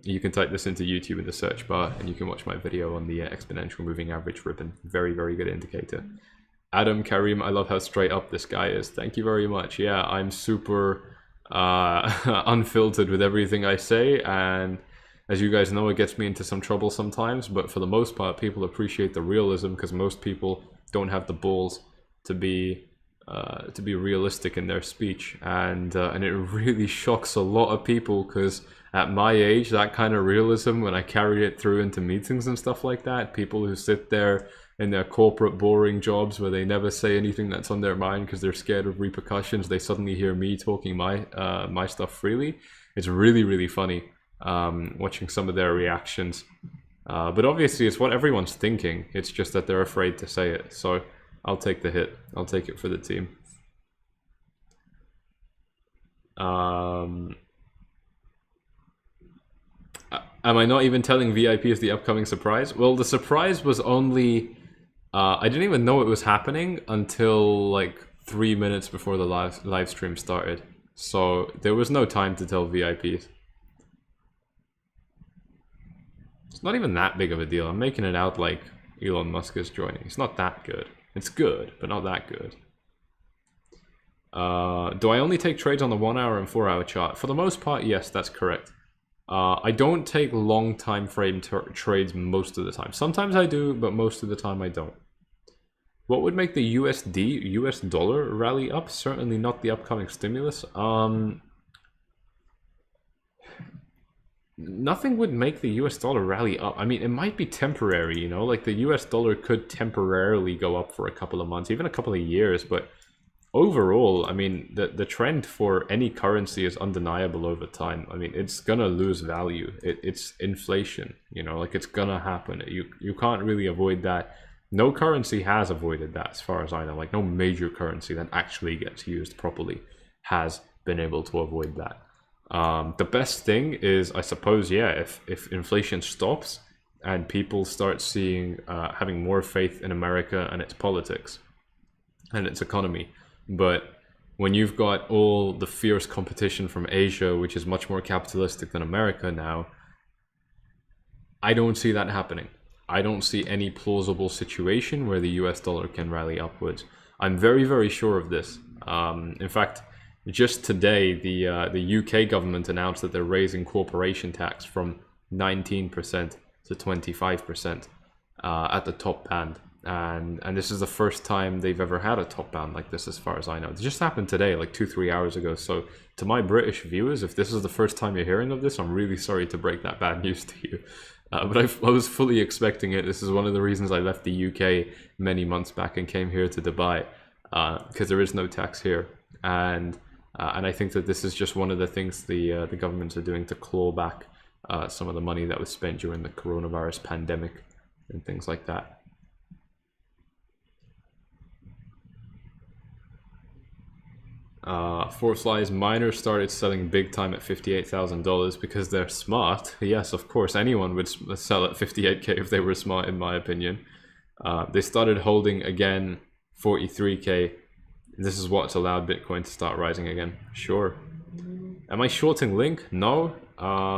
you can type this into YouTube in the search bar, and you can watch my video on the exponential moving average ribbon. Very, very good indicator. Adam Karim, I love how straight up this guy is. Thank you very much. Yeah, I'm super unfiltered with everything I say, and as you guys know, it gets me into some trouble sometimes, but for the most part, people appreciate the realism, because most people don't have the balls to be realistic in their speech, and it really shocks a lot of people, because at my age, that kind of realism, when I carry it through into meetings and stuff like that, people who sit there in their corporate boring jobs where they never say anything that's on their mind because they're scared of repercussions, they suddenly hear me talking my stuff freely. It's really, really funny watching some of their reactions. But obviously it's what everyone's thinking. It's just that they're afraid to say it. So I'll take the hit. I'll take it for the team. Am I not even telling VIP is the upcoming surprise? Well, the surprise was only... I didn't even know it was happening until like 3 minutes before the live stream started. So there was no time to tell VIPs. It's not even that big of a deal. I'm making it out like Elon Musk is joining. It's not that good. It's good, but not that good. Do I only take trades on the 1 hour and 4 hour chart? For the most part, yes, that's correct. I don't take long time frame trades most of the time. Sometimes I do, but most of the time I don't. What would make the US dollar rally up? Certainly not the upcoming stimulus. Nothing would make the US dollar rally up. I mean, it might be temporary, you know, like the US dollar could temporarily go up for a couple of months, even a couple of years, but overall, I mean, the trend for any currency is undeniable over time. I mean, it's gonna lose value. It's inflation, you know, like it's gonna happen. You can't really avoid that. No currency has avoided that as far as I know. Like no major currency that actually gets used properly has been able to avoid that. The best thing is, I suppose, yeah, if inflation stops and people start seeing, having more faith in America and its politics and its economy. But when you've got all the fierce competition from Asia, which is much more capitalistic than America now, I don't see that happening. I don't see any plausible situation where the US dollar can rally upwards. I'm very, very sure of this. In fact, just today, the UK government announced that they're raising corporation tax from 19% to 25% at the top band. And this is the first time they've ever had a top band like this, as far as I know. It just happened today, like 2-3 hours ago. So to my British viewers, if this is the first time you're hearing of this, I'm really sorry to break that bad news to you. But I was fully expecting it. This is one of the reasons I left the UK many months back and came here to Dubai, because there is no tax here. And I think that this is just one of the things the governments are doing to claw back some of the money that was spent during the coronavirus pandemic and things like that. Forflies miners started selling big time at $58,000 because they're smart. Yes, of course, anyone would sell at 58k if they were smart, in my opinion. They started holding again 43k. This is what's allowed Bitcoin to start rising again. Sure. Am I shorting Link? No.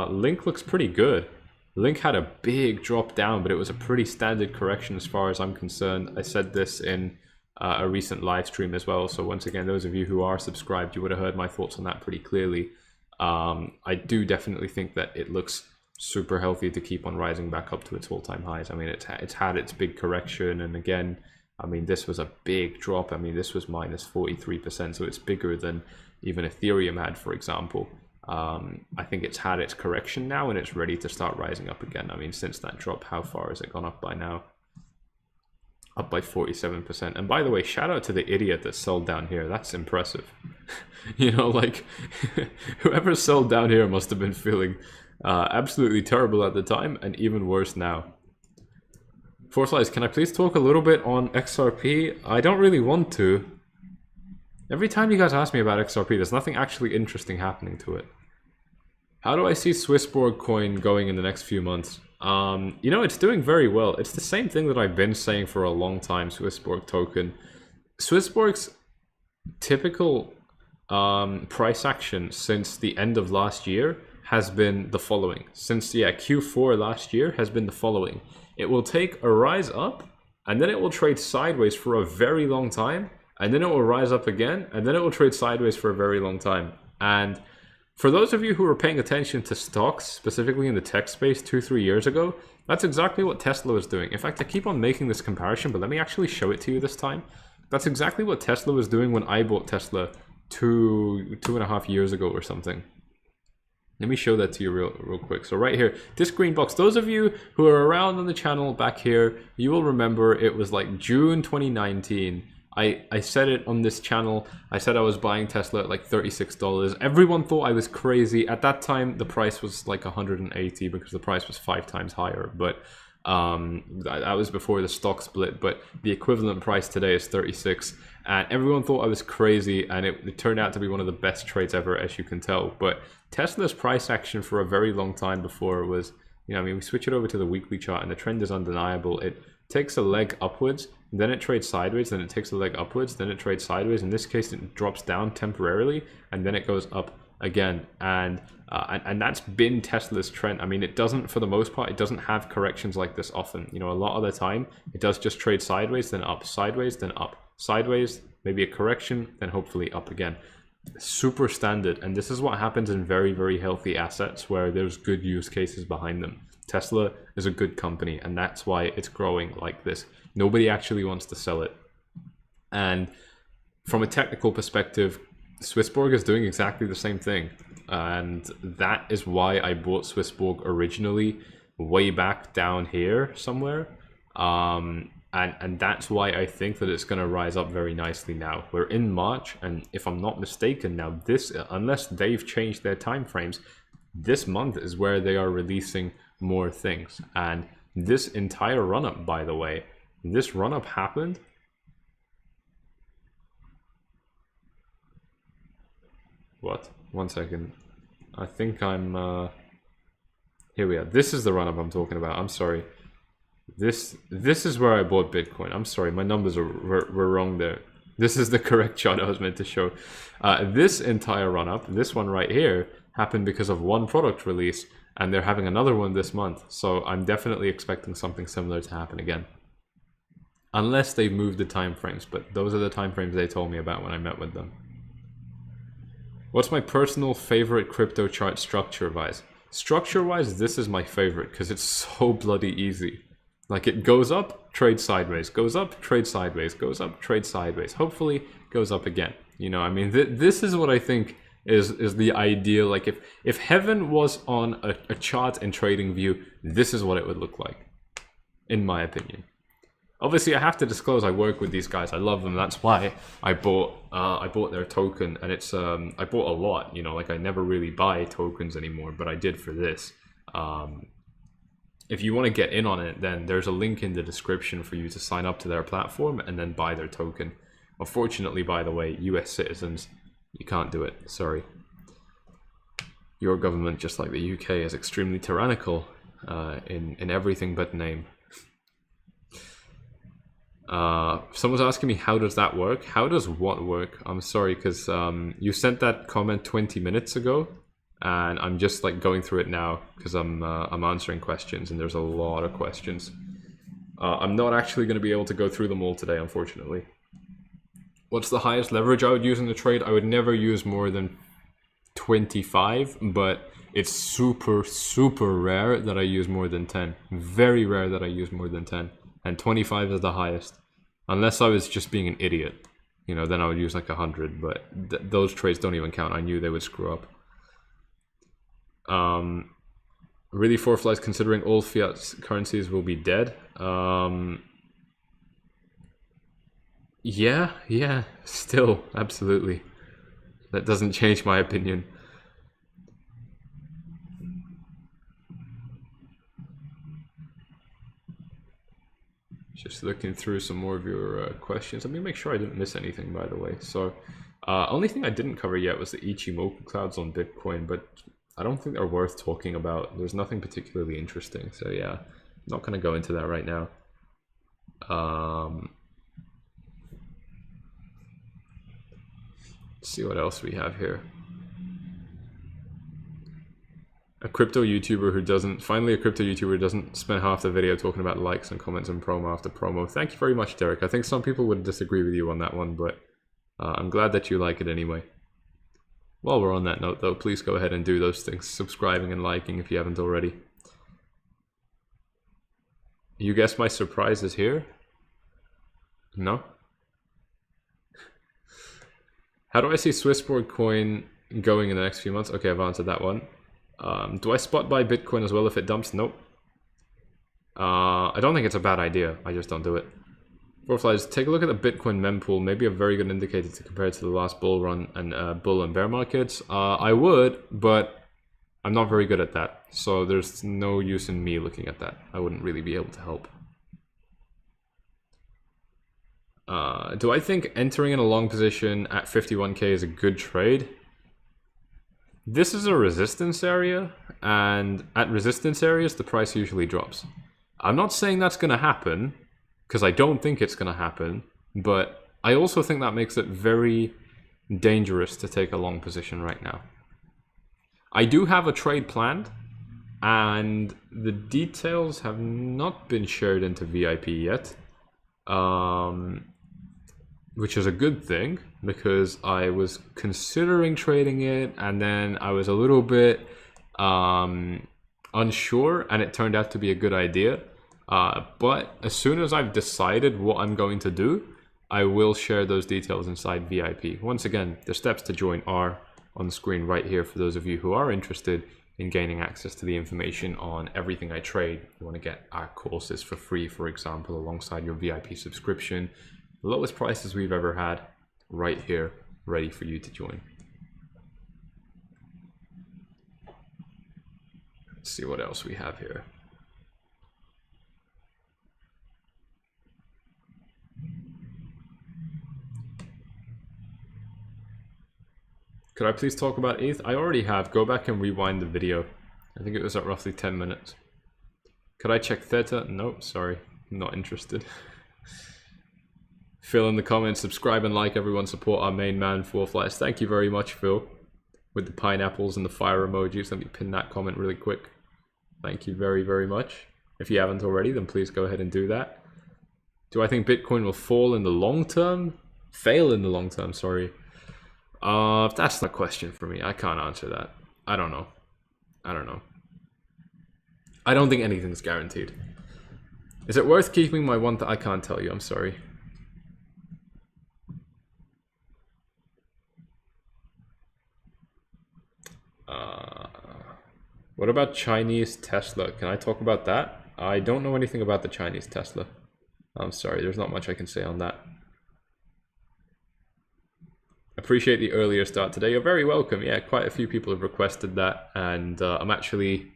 Link looks pretty good. Link had a big drop down, but it was a pretty standard correction as far as I'm concerned. I said this in a recent live stream as well. So once again, those of you who are subscribed, you would have heard my thoughts on that pretty clearly. I do definitely think that it looks super healthy to keep on rising back up to its all-time highs. I mean, it's had its big correction, and again, I mean, this was a big drop. I mean, this was minus 43%, so it's bigger than even Ethereum had, for example. I think it's had its correction now, and it's ready to start rising up again. I mean, since that drop, how far has it gone up by now? Up by 47%. And by the way, shout out to the idiot that sold down here. That's impressive. You know, like, whoever sold down here must have been feeling absolutely terrible at the time, and even worse now. Forflies, can I please talk a little bit on XRP? I don't really want to. Every time you guys ask me about XRP, there's nothing actually interesting happening to it. How do I see Swissborg coin going in the next few months? You know, it's doing very well. It's the same thing that I've been saying for a long time, Swissborg token. Swissborg's typical price action since the end of last year has been the following. Since, yeah, Q4 last year has been the following. It will take a rise up, and then it will trade sideways for a very long time, and then it will rise up again, and then it will trade sideways for a very long time. And for those of you who were paying attention to stocks, specifically in the tech space 2-3 years ago, that's exactly what Tesla was doing. In fact, I keep on making this comparison, but let me actually show it to you this time. That's exactly what Tesla was doing when I bought Tesla two and a half years ago or something. Let me show that to you real quick. So right here, this green box, those of you who are around on the channel back here, you will remember it was like June 2019. I said it on this channel. I said I was buying Tesla at like $36. Everyone thought I was crazy. At that time, the price was like 180 because the price was 5 times higher. But that was before the stock split. But the equivalent price today is 36. And everyone thought I was crazy. And it turned out to be one of the best trades ever, as you can tell. But Tesla's price action for a very long time before was, you know, I mean, we switch it over to the weekly chart and the trend is undeniable. It takes a leg upwards, then it trades sideways, then it takes a leg upwards, then it trades sideways. In this case, it drops down temporarily, and then it goes up again. And that's been Tesla's trend. I mean, it doesn't, for the most part, it doesn't have corrections like this often. You know, a lot of the time, it does just trade sideways, then up, sideways, then up, sideways, maybe a correction, then hopefully up again. Super standard, and this is what happens in very, very healthy assets where there's good use cases behind them. Tesla is a good company, and that's why it's growing like this. Nobody actually wants to sell it. And from a technical perspective, Swissborg is doing exactly the same thing. And that is why I bought Swissborg originally way back down here somewhere. And that's why I think that it's going to rise up very nicely now. We're in March, and if I'm not mistaken now, this, unless they've changed their time frames, this month is where they are releasing more things. And this entire run-up, by the way, this run-up happened what? 1 second. I think I'm here we are. This is the run-up I'm talking about. I'm sorry. This is where I bought Bitcoin. I'm sorry, my numbers were wrong there. This is the correct chart I was meant to show. This entire run-up, this one right here, happened because of one product release, and they're having another one this month. So I'm definitely expecting something similar to happen again. Unless they've moved the time frames, but those are the time frames they told me about when I met with them. What's my personal favorite crypto chart structure-wise? Structure-wise, this is my favorite because it's so bloody easy. Like, it goes up, trades sideways, goes up, trades sideways, goes up, trades sideways, hopefully goes up again. You know, I mean, this is what I think is the ideal. Like, if heaven was on a chart and trading view, this is what it would look like, in my opinion. Obviously, I have to disclose I work with these guys. I love them. That's why I bought their token, and it's I bought a lot. You know, like, I never really buy tokens anymore, but I did for this. If you want to get in on it, then there's a link in the description for you to sign up to their platform and then buy their token. Unfortunately, by the way, US citizens, you can't do it. Sorry. Your government, just like the UK, is extremely tyrannical in everything but name. Someone's asking me, how does that work? How does what work? I'm sorry, because you sent that comment 20 minutes ago, and I'm just like going through it now because I'm answering questions, and there's a lot of questions. I'm not actually going to be able to go through them all today, unfortunately. What's the highest leverage I would use in the trade? I would never use more than 25, but It's super, super rare that I use more than 10. Very rare that I use more than 10. And 25 is the highest. Unless I was just being an idiot. You know, then I would use like 100. But those trades don't even count. I knew they would screw up. Really, Forflies considering all fiat currencies will be dead. Yeah, still, absolutely. That doesn't change my opinion. Just looking through some more of your questions. Let me make sure I didn't miss anything, by the way. So, only thing I didn't cover yet was the Ichimoku clouds on Bitcoin, but I don't think they're worth talking about. There's nothing particularly interesting. So yeah, I'm not going to go into that right now. Let's see what else we have here. A crypto YouTuber who doesn't, finally a crypto YouTuber doesn't spend half the video talking about likes and comments and promo after promo. Thank you very much, Derek. I think some people would disagree with you on that one, but I'm glad that you like it anyway. While we're on that note though, please go ahead and do those things, subscribing and liking if you haven't already. You guess my surprise is here? No? How do I see Swissborg coin going in the next few months? Okay, I've answered that one. Do I spot buy Bitcoin as well if it dumps? Nope. I don't think it's a bad idea. I just don't do it. Forflies, take a look at the Bitcoin mempool. Maybe a very good indicator to compare to the last bull run and bull and bear markets. I would, but I'm not very good at that. So there's no use in me looking at that. I wouldn't really be able to help. Do I think entering in a long position at 51k is a good trade? This is a resistance area, and at resistance areas, the price usually drops. I'm not saying that's going to happen, because I don't think it's going to happen, but I also think that makes it very dangerous to take a long position right now. I do have a trade planned, and the details have not been shared into VIP yet. Which is a good thing, because I was considering trading it, and then I was a little bit unsure, and it turned out to be a good idea. But as soon as I've decided what I'm going to do, I will share those details inside VIP. Once again, the steps to join are on the screen right here for those of you who are interested in gaining access to the information on everything I trade. You want to get our courses for free, for example, alongside your VIP subscription. The lowest prices we've ever had right here, ready for you to join. Let's see what else we have here. Could I please talk about ETH? I already have. Go back and rewind the video. I think it was at roughly 10 minutes. Could I check Theta? Nope, sorry. I'm not interested. Phil in the comments, subscribe and like, everyone, support our main man, Forflies. Thank you very much, Phil. With the pineapples and the fire emojis. Let me pin that comment really quick. Thank you very, very much. If you haven't already, then please go ahead and do that. Do I think Bitcoin will fall in the long term? Fail in the long term, sorry. That's not a question for me. I can't answer that. I don't know. I don't think anything's guaranteed. Is it worth keeping my one? I can't tell you, I'm sorry. What about Chinese Tesla? Can I talk about that? I don't know anything about the Chinese Tesla. I'm sorry, there's not much I can say on that. Appreciate the earlier start today. You're very welcome. Yeah, quite a few people have requested that, and I'm actually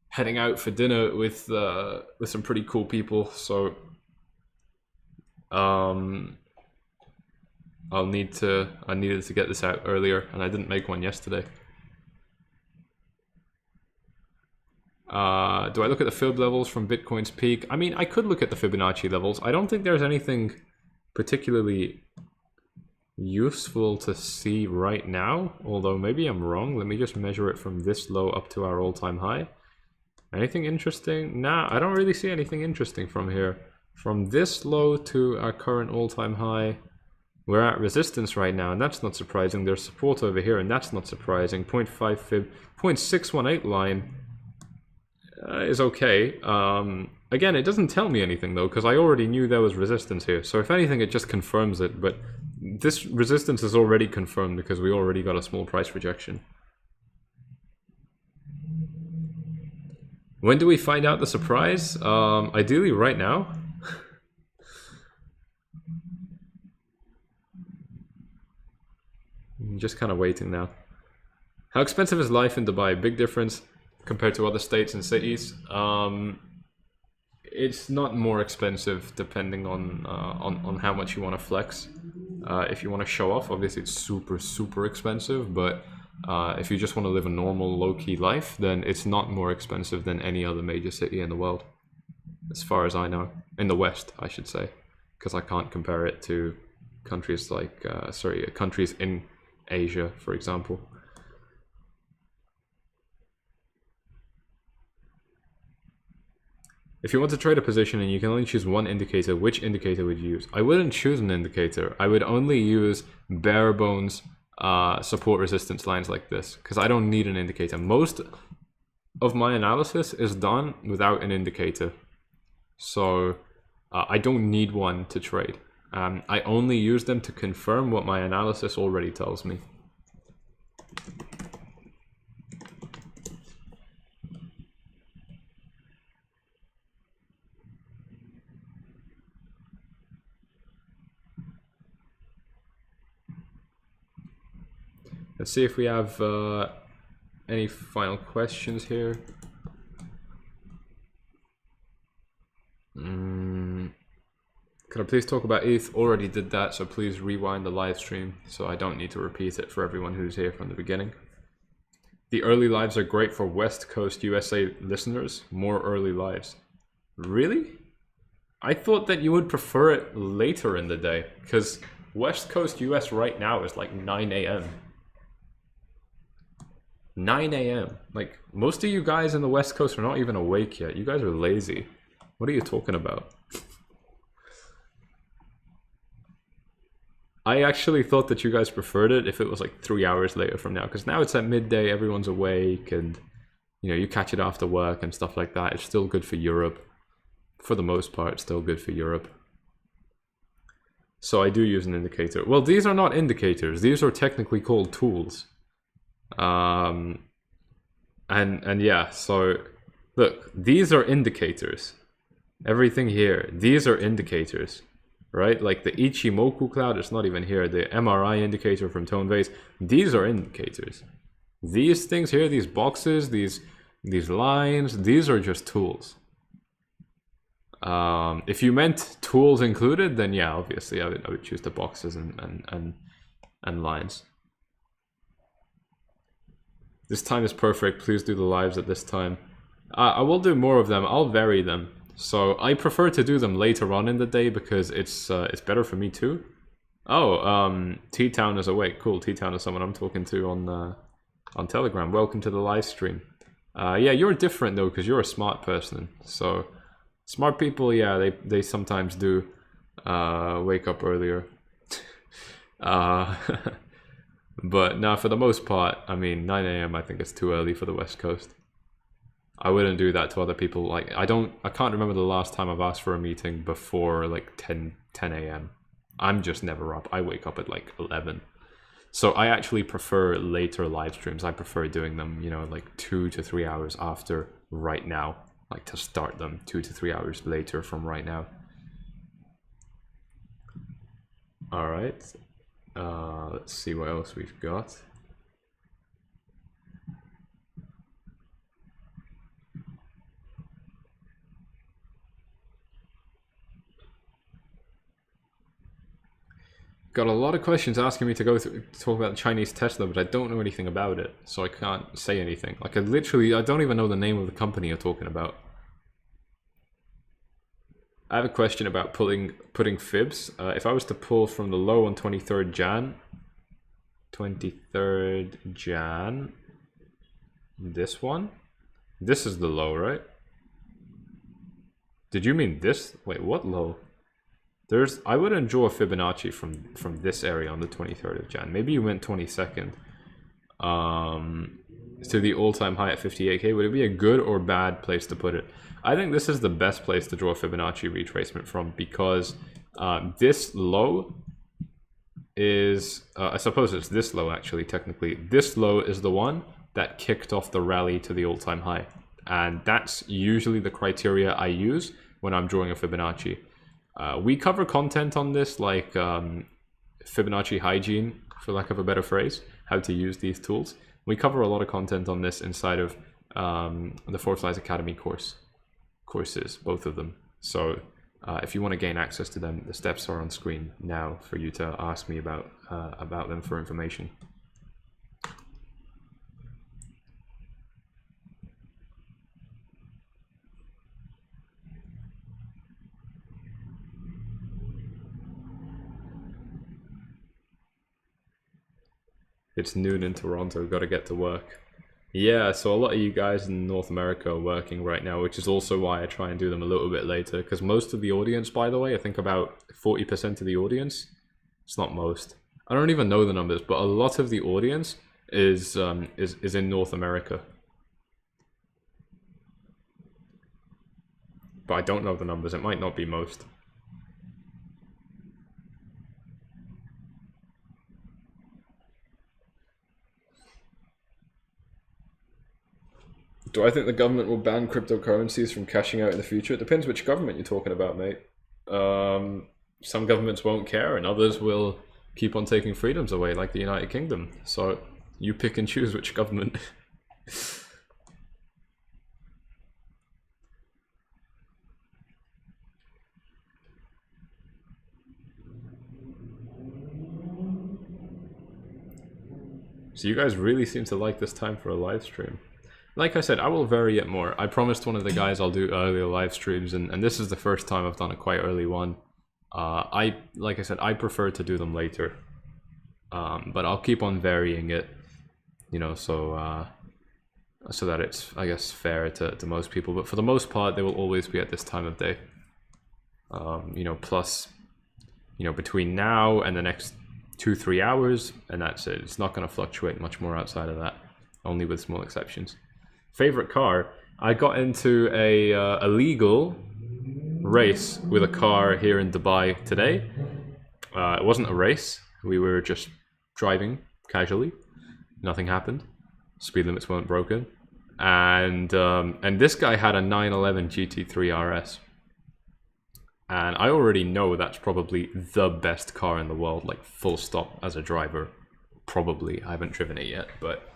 heading out for dinner with some pretty cool people. So I needed to get this out earlier, and I didn't make one yesterday. Do I look at the Fib levels from Bitcoin's peak? I mean, I could look at the Fibonacci levels. I don't think there's anything particularly useful to see right now, although maybe I'm wrong. Let me just measure it from this low up to our all-time high. Anything interesting? Nah, I don't really see anything interesting from here. From this low to our current all-time high, We're at resistance right now, and that's not surprising. There's support over here, and that's not surprising. 0.5 fib, 0.618 line is okay. Again, it doesn't tell me anything though, because I already knew there was resistance here. So if anything, it just confirms it. But this resistance is already confirmed because we already got a small price rejection. When do we find out the surprise? Ideally right now. I'm just kind of waiting now. How expensive is life in Dubai? Big difference compared to other states and cities. It's not more expensive depending on how much you want to flex. If you want to show off, obviously it's super expensive, but if you just want to live a normal low-key life, then it's not more expensive than any other major city in the world, as far as I know. In the West, I should say, because I can't compare it to countries like countries in Asia, for example. If you want to trade a position and you can only choose one indicator, which indicator would you use? I wouldn't choose an indicator. I would only use bare bones support resistance lines like this, because I don't need an indicator. Most of my analysis is done without an indicator. So I don't need one to trade. I only use them to confirm what my analysis already tells me. Let's see if we have any final questions here. Can I please talk about ETH? Already did that, so please rewind the live stream so I don't need to repeat it for everyone who's here from the beginning. The early lives are great for West Coast USA listeners. More early lives. Really? I thought that you would prefer it later in the day, because West Coast US right now is like 9 a.m. 9 a.m. Like, most of you guys in the West Coast are not even awake yet. You guys are lazy. What are you talking about? I actually thought that you guys preferred it if it was like 3 hours later from now, because now it's at midday, everyone's awake, and you know, you catch it after work and stuff like that. It's still good for Europe. For the most part, it's still good for Europe. So I do use an indicator. Well, these are not indicators. These are technically called tools. And yeah, so look, these are indicators. Everything here, these are indicators, right? Like the Ichimoku cloud, it's not even here. The MRI indicator from Tonebase, these are indicators. These things here, these boxes, these lines, these are just tools. If you meant tools included, then yeah, obviously I would choose the boxes and lines. This time is perfect. Please do the lives at this time. I will do more of them. I'll vary them. So I prefer to do them later on in the day because it's better for me too. Oh, T-Town is awake. Cool. T-Town is someone I'm talking to on Telegram. Welcome to the live stream. Yeah, you're different though because you're a smart person. So smart people, yeah, they sometimes do wake up earlier. But now, for the most part, I mean, 9 a.m. I think it's too early for the West Coast. I wouldn't do that to other people. Like, I can't remember the last time I've asked for a meeting before like 10 a.m. I'm just never up. I wake up at like 11. So I actually prefer later live streams. I prefer doing them, you know, like 2 to 3 hours after right now. Like to start them 2 to 3 hours later from right now. All right. Let's see what else we've got. Got a lot of questions asking me to talk about the Chinese Tesla, but I don't know anything about it, so I can't say anything. Like I don't even know the name of the company you're talking about. I have a question about putting fibs. If I was to pull from the low on 23rd Jan, this one? This is the low, right? Did you mean this? Wait, what low? I wouldn't draw a Fibonacci from this area on the 23rd of Jan. Maybe you went 22nd to the all-time high at 58k. Would it be a good or bad place to put it? I think this is the best place to draw a Fibonacci retracement from, because this low is, I suppose it's this low actually, technically. This low is the one that kicked off the rally to the all-time high. And that's usually the criteria I use when I'm drawing a Fibonacci. We cover content on this, like Fibonacci hygiene, for lack of a better phrase, how to use these tools. We cover a lot of content on this inside of the Forflies Academy courses, both of them. So if you want to gain access to them, the steps are on screen now for you to ask me about them for information. It's noon in Toronto, gotta get to work. Yeah, so a lot of you guys in North America are working right now, which is also why I try and do them a little bit later, because most of the audience, by the way, I think about 40% of the audience, it's not most, I don't even know the numbers, but a lot of the audience is in North America. But I don't know the numbers, it might not be most. Do I think the government will ban cryptocurrencies from cashing out in the future? It depends which government you're talking about, mate. Some governments won't care and others will keep on taking freedoms away, like the United Kingdom. So you pick and choose which government. So you guys really seem to like this time for a live stream. Like I said, I will vary it more. I promised one of the guys I'll do earlier live streams, and this is the first time I've done a quite early one. Like I said, I prefer to do them later. But I'll keep on varying it, you know, so that it's, I guess, fair to most people. But for the most part, they will always be at this time of day. You know, plus, you know, between now and the next 2-3 hours, and that's it. It's not going to fluctuate much more outside of that, only with small exceptions. Favorite car? I got into a legal race with a car here in Dubai today. It wasn't a race. We were just driving casually. Nothing happened. Speed limits weren't broken. And this guy had a 911 GT3 RS. And I already know that's probably the best car in the world, like full stop as a driver. Probably. I haven't driven it yet, but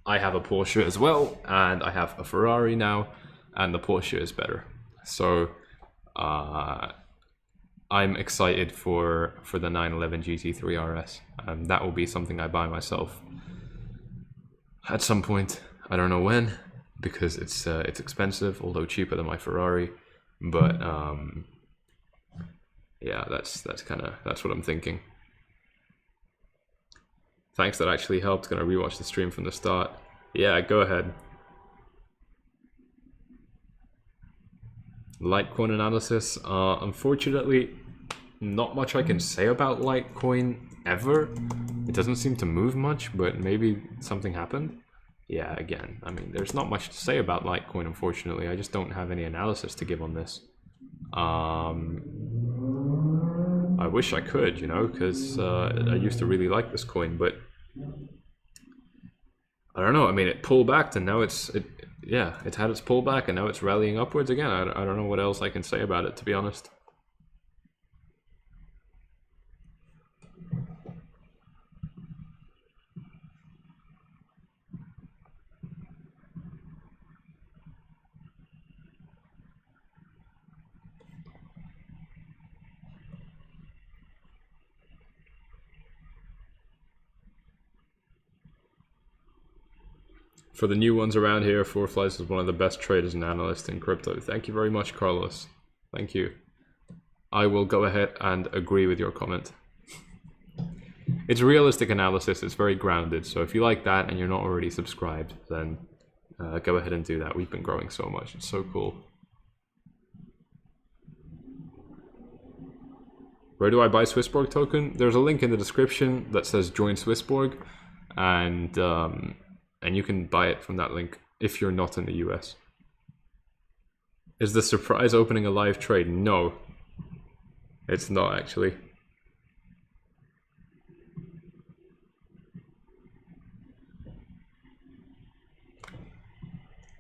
I have a Porsche as well, and I have a Ferrari now, and the Porsche is better. So I'm excited for the 911 GT3 RS, and that will be something I buy myself at some point. I don't know when, because it's expensive, although cheaper than my Ferrari. But yeah, that's what I'm thinking. Thanks, that actually helped. Gonna rewatch the stream from the start. Yeah, go ahead. Litecoin analysis. Unfortunately, not much I can say about Litecoin ever. It doesn't seem to move much, but maybe something happened. Yeah, again, I mean, there's not much to say about Litecoin, unfortunately. I just don't have any analysis to give on this. I wish I could, you know, because I used to really like this coin, but I don't know. I mean, it pulled back, and now it had its pullback, and now it's rallying upwards again. I don't know what else I can say about it, to be honest. For the new ones around here, Forflies is one of the best traders and analysts in crypto. Thank you very much, Carlos. Thank you. I will go ahead and agree with your comment. It's realistic analysis. It's very grounded. So if you like that and you're not already subscribed, then go ahead and do that. We've been growing so much. It's so cool. Where do I buy Swissborg token? There's a link in the description that says join Swissborg, and you can buy it from that link if you're not in the US. Is the surprise opening a live trade? No, it's not actually.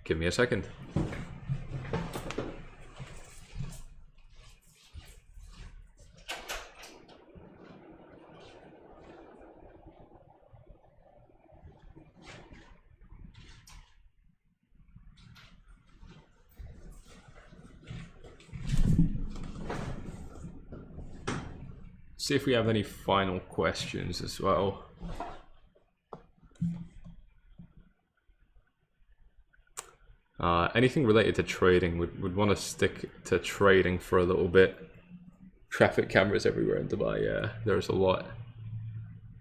Give me a second. See if we have any final questions as well. Anything related to trading, would want to stick to trading for a little bit. Traffic cameras everywhere in Dubai, yeah, there's a lot.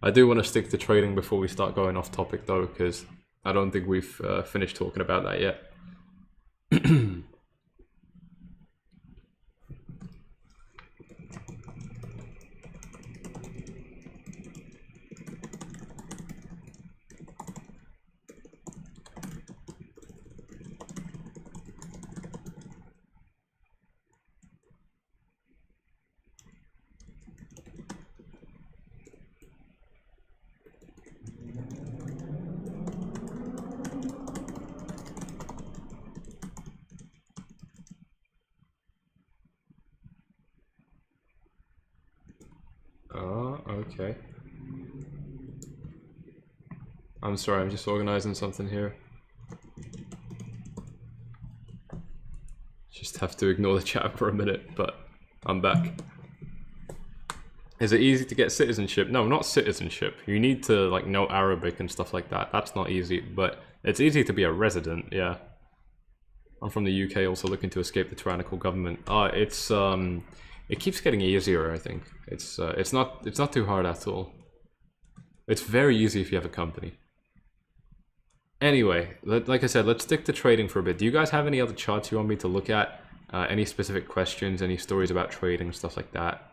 I do want to stick to trading before we start going off topic though, because I don't think we've finished talking about that yet. Okay. I'm sorry, I'm just organizing something here. Just have to ignore the chat for a minute, but I'm back. Is it easy to get citizenship? No, not citizenship. You need to like know Arabic and stuff like that. That's not easy, but it's easy to be a resident, yeah. I'm from the UK, also looking to escape the tyrannical government. It keeps getting easier, I think. It's not too hard at all. It's very easy if you have a company. Anyway, like I said, let's stick to trading for a bit. Do you guys have any other charts you want me to look at? Any specific questions, any stories about trading, stuff like that?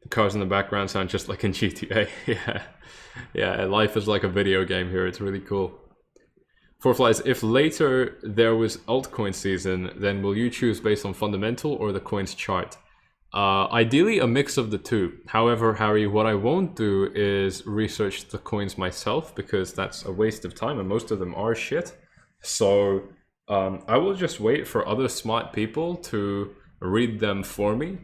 The cars in the background sound just like in GTA. Yeah, life is like a video game here. It's really cool. Forflies, if later there was altcoin season, then will you choose based on fundamental or the coin's chart? Ideally a mix of the two. However, Harry, what I won't do is research the coins myself, because that's a waste of time and most of them are shit. So I will just wait for other smart people to read them for me,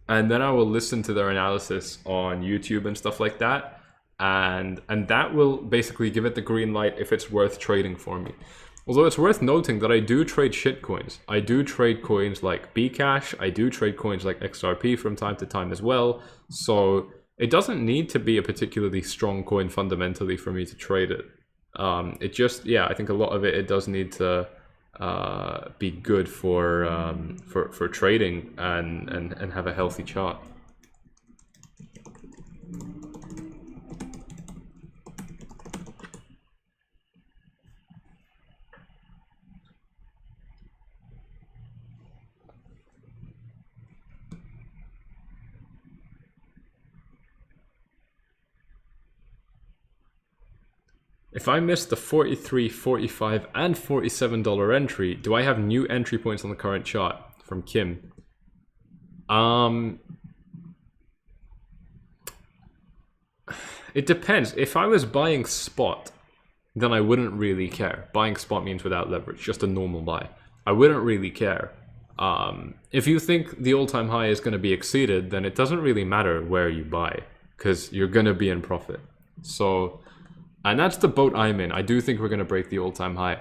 and then I will listen to their analysis on YouTube and stuff like that. And that will basically give it the green light if it's worth trading for me. Although it's worth noting that I do trade shit coins. I do trade coins like bcash, I do trade coins like XRP from time to time as well. So it doesn't need to be a particularly strong coin fundamentally for me to trade it. It just, yeah, I think a lot of it does need to be good for trading and have a healthy chart. If I missed the $43, $45, and $47 entry, do I have new entry points on the current chart? From Kim. It depends. If I was buying spot, then I wouldn't really care. Buying spot means without leverage, just a normal buy. I wouldn't really care. If you think the all-time high is going to be exceeded, then it doesn't really matter where you buy, because you're going to be in profit. So, and that's the boat I'm in. I do think we're going to break the all-time high.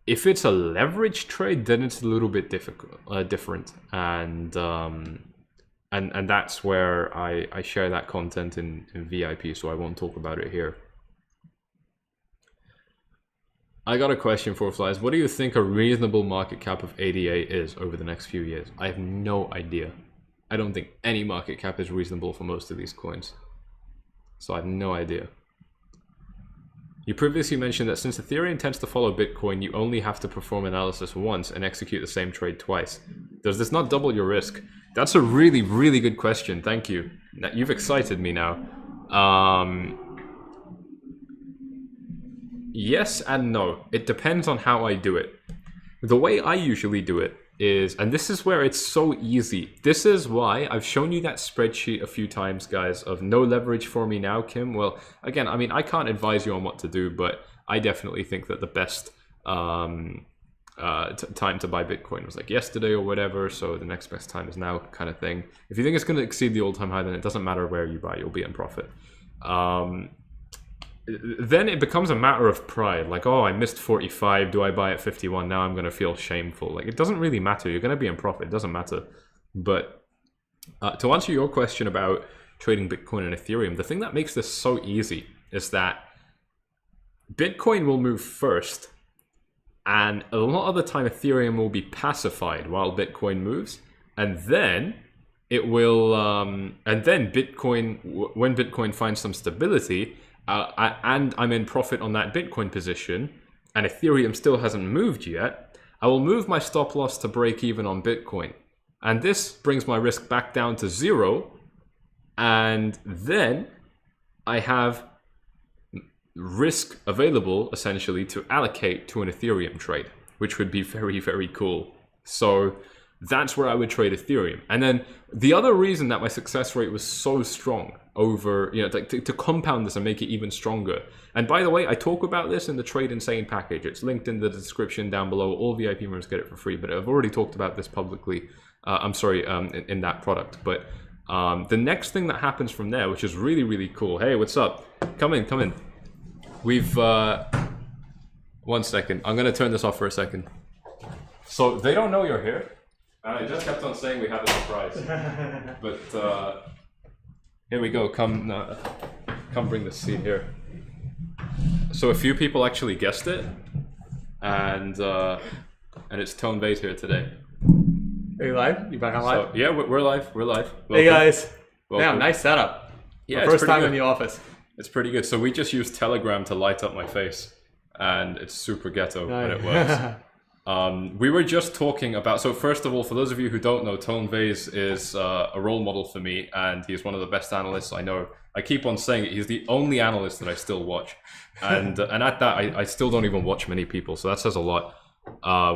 If it's a leverage trade, then it's a little bit different, and that's where I share that content in VIP, so I won't talk about it here. I got a question for Forflies. What do you think a reasonable market cap of ADA is over the next few years? I have no idea. I don't think any market cap is reasonable for most of these coins. So I have no idea. You previously mentioned that since Ethereum tends to follow Bitcoin, you only have to perform analysis once and execute the same trade twice. Does this not double your risk? That's a really, really good question. Thank you. You've excited me now. Yes and no. It depends on how I do it. The way I usually do it is, and this is where it's so easy. This is why I've shown you that spreadsheet a few times, guys, of no leverage for me now, Kim. Well, again, I mean, I can't advise you on what to do, but I definitely think that the best time to buy Bitcoin was like yesterday or whatever. So the next best time is now, kind of thing. If you think it's going to exceed the all-time high, then it doesn't matter where you buy, you'll be in profit. Then it becomes a matter of pride. Like, oh, I missed 45. Do I buy at 51? Now I'm going to feel shameful. Like, it doesn't really matter. You're going to be in profit. It doesn't matter. But to answer your question about trading Bitcoin and Ethereum, the thing that makes this so easy is that Bitcoin will move first. And a lot of the time, Ethereum will be pacified while Bitcoin moves. And then it will, and then Bitcoin, when Bitcoin finds some stability, and I'm in profit on that Bitcoin position, and Ethereum still hasn't moved yet, I will move my stop loss to break even on Bitcoin. And this brings my risk back down to 0. And then I have risk available, essentially, to allocate to an Ethereum trade, which would be very, very cool. So that's where I would trade Ethereum. And then the other reason that my success rate was so strong over, you know, to compound this and make it even stronger. And by the way, I talk about this in the Trade Insane package. It's linked in the description down below. All VIP members get it for free, but I've already talked about this publicly. In that product. But the next thing that happens from there, which is really, really cool. Hey, what's up? Come in. We've, 1 second. I'm going to turn this off for a second. So they don't know you're here. I just kept on saying we have a surprise. But here we go. Come bring the seat here. So a few people actually guessed it, and it's Tone Vase here today. Are you live? You back on live? So, yeah, we're live. We're live. Welcome. Hey guys. Welcome. Damn, nice setup. Yeah, first time in the office. It's pretty good. So we just used Telegram to light up my face, and it's super ghetto, but it works. We were just talking about, so first of all, for those of you who don't know, Tone Vase is a role model for me, and he's one of the best analysts I know. I keep on saying it, he's the only analyst that I still watch. And at that, I still don't even watch many people, so that says a lot.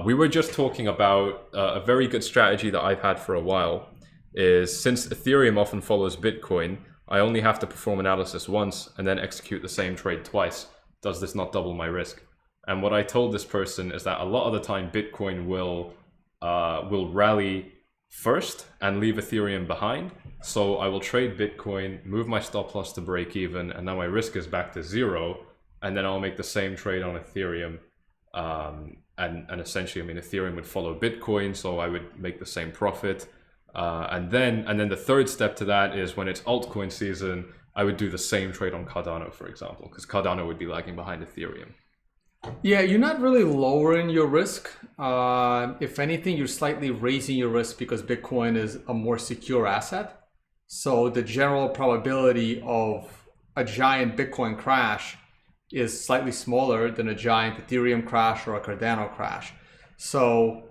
We were just talking about a very good strategy that I've had for a while, is since Ethereum often follows Bitcoin, I only have to perform analysis once and then execute the same trade twice. Does this not double my risk? And what I told this person is that a lot of the time Bitcoin will rally first and leave Ethereum behind. So I will trade Bitcoin, move my stop loss to break even, and now my risk is back to 0. And then I'll make the same trade on Ethereum. And essentially, I mean, Ethereum would follow Bitcoin, so I would make the same profit. And then the third step to that is when it's altcoin season, I would do the same trade on Cardano, for example, because Cardano would be lagging behind Ethereum. Yeah, you're not really lowering your risk. If anything, you're slightly raising your risk because Bitcoin is a more secure asset. So the general probability of a giant Bitcoin crash is slightly smaller than a giant Ethereum crash or a Cardano crash. So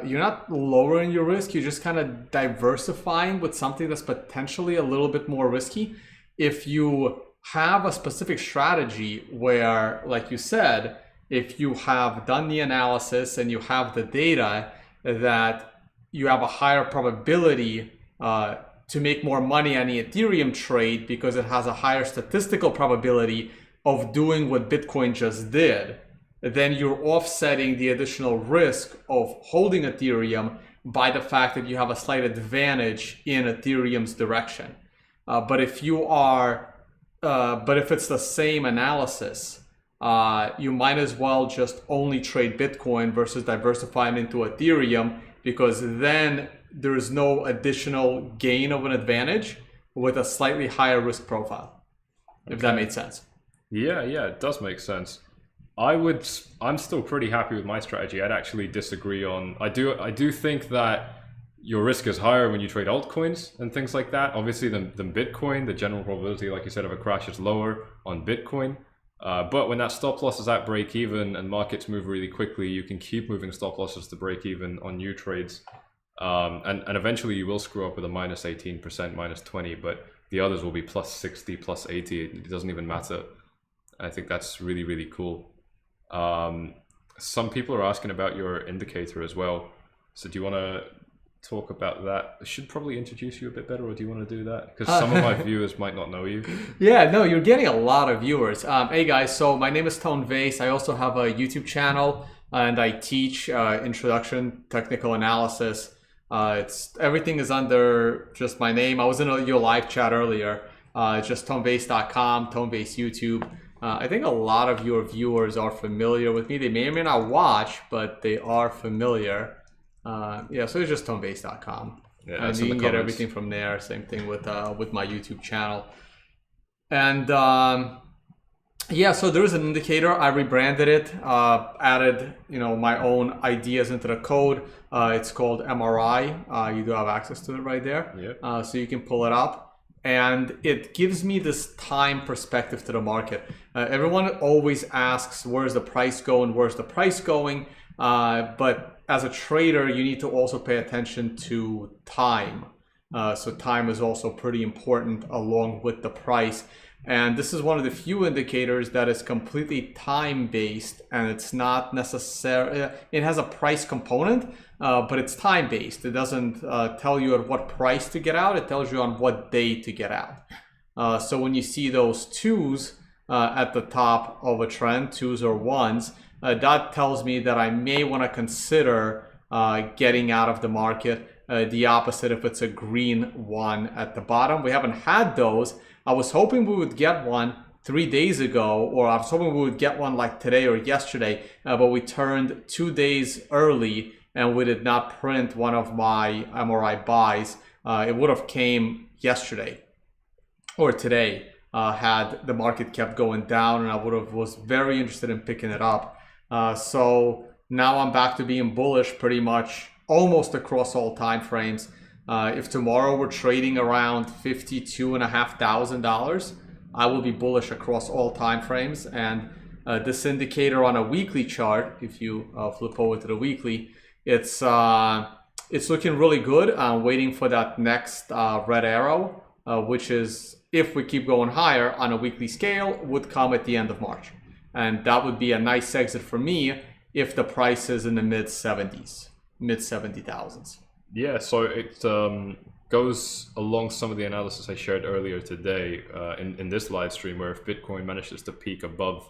you're not lowering your risk, you're just kind of diversifying with something that's potentially a little bit more risky. If you have a specific strategy where, like you said, if you have done the analysis and you have the data, that you have a higher probability to make more money on the Ethereum trade because it has a higher statistical probability of doing what Bitcoin just did, then you're offsetting the additional risk of holding Ethereum by the fact that you have a slight advantage in Ethereum's direction. But if it's the same analysis, you might as well just only trade Bitcoin versus diversifying into Ethereum, because then there is no additional gain of an advantage with a slightly higher risk profile, if that made sense. Yeah, it does make sense. I'm still pretty happy with my strategy. I'd actually disagree on, I do think that your risk is higher when you trade altcoins and things like that, obviously, than Bitcoin. The general probability, like you said, of a crash is lower on Bitcoin. But when that stop loss is at break even and markets move really quickly, you can keep moving stop losses to break even on new trades. And eventually you will screw up with a minus 18%, minus 20, but the others will be plus 60, plus 80. It doesn't even matter. I think that's really, really cool. Some people are asking about your indicator as well. So do you want to talk about that? I should probably introduce you a bit better, or do you want to do that? Because some of my viewers might not know you. Yeah, no, you're getting a lot of viewers. Hey guys, so my name is Tone Vase. I also have a YouTube channel and I teach introduction technical analysis. Everything is under just my name. I was in your live chat earlier. It's just tonevase.com, Tonevase YouTube. I think a lot of your viewers are familiar with me. They may or may not watch, but they are familiar. Yeah, so it's just tonevase.com. Yeah, and you can get everything from there. Same thing with my YouTube channel. And yeah, so there is an indicator. I rebranded it, added my own ideas into the code. It's called MRI. You do have access to it right there. Yeah. So you can pull it up. And it gives me this time perspective to the market. Everyone always asks, where's the price going? Where's the price going? But as a trader, you need to also pay attention to time. So time is also pretty important along with the price. And this is one of the few indicators that is completely time-based, and it's not necessarily, it has a price component, but it's time-based. It doesn't tell you at what price to get out, it tells you on what day to get out. So when you see those twos at the top of a trend, twos or ones, that tells me that I may want to consider getting out of the market. The opposite if it's a green one at the bottom. We haven't had those. I was hoping we would get one 3 days ago, or I was hoping we would get one like today or yesterday, but we turned 2 days early and we did not print one of my MRI buys. It would have came yesterday or today had the market kept going down, and I was very interested in picking it up. So now I'm back to being bullish pretty much almost across all time frames. If tomorrow we're trading around $52,500, I will be bullish across all time frames. And this indicator on a weekly chart, if you flip over to the weekly, it's looking really good. I'm waiting for that next red arrow, which is, if we keep going higher on a weekly scale, would come at the end of March. And that would be a nice exit for me if the price is in the mid 70,000s. Yeah, so it goes along some of the analysis I shared earlier today in this live stream, where if Bitcoin manages to peak above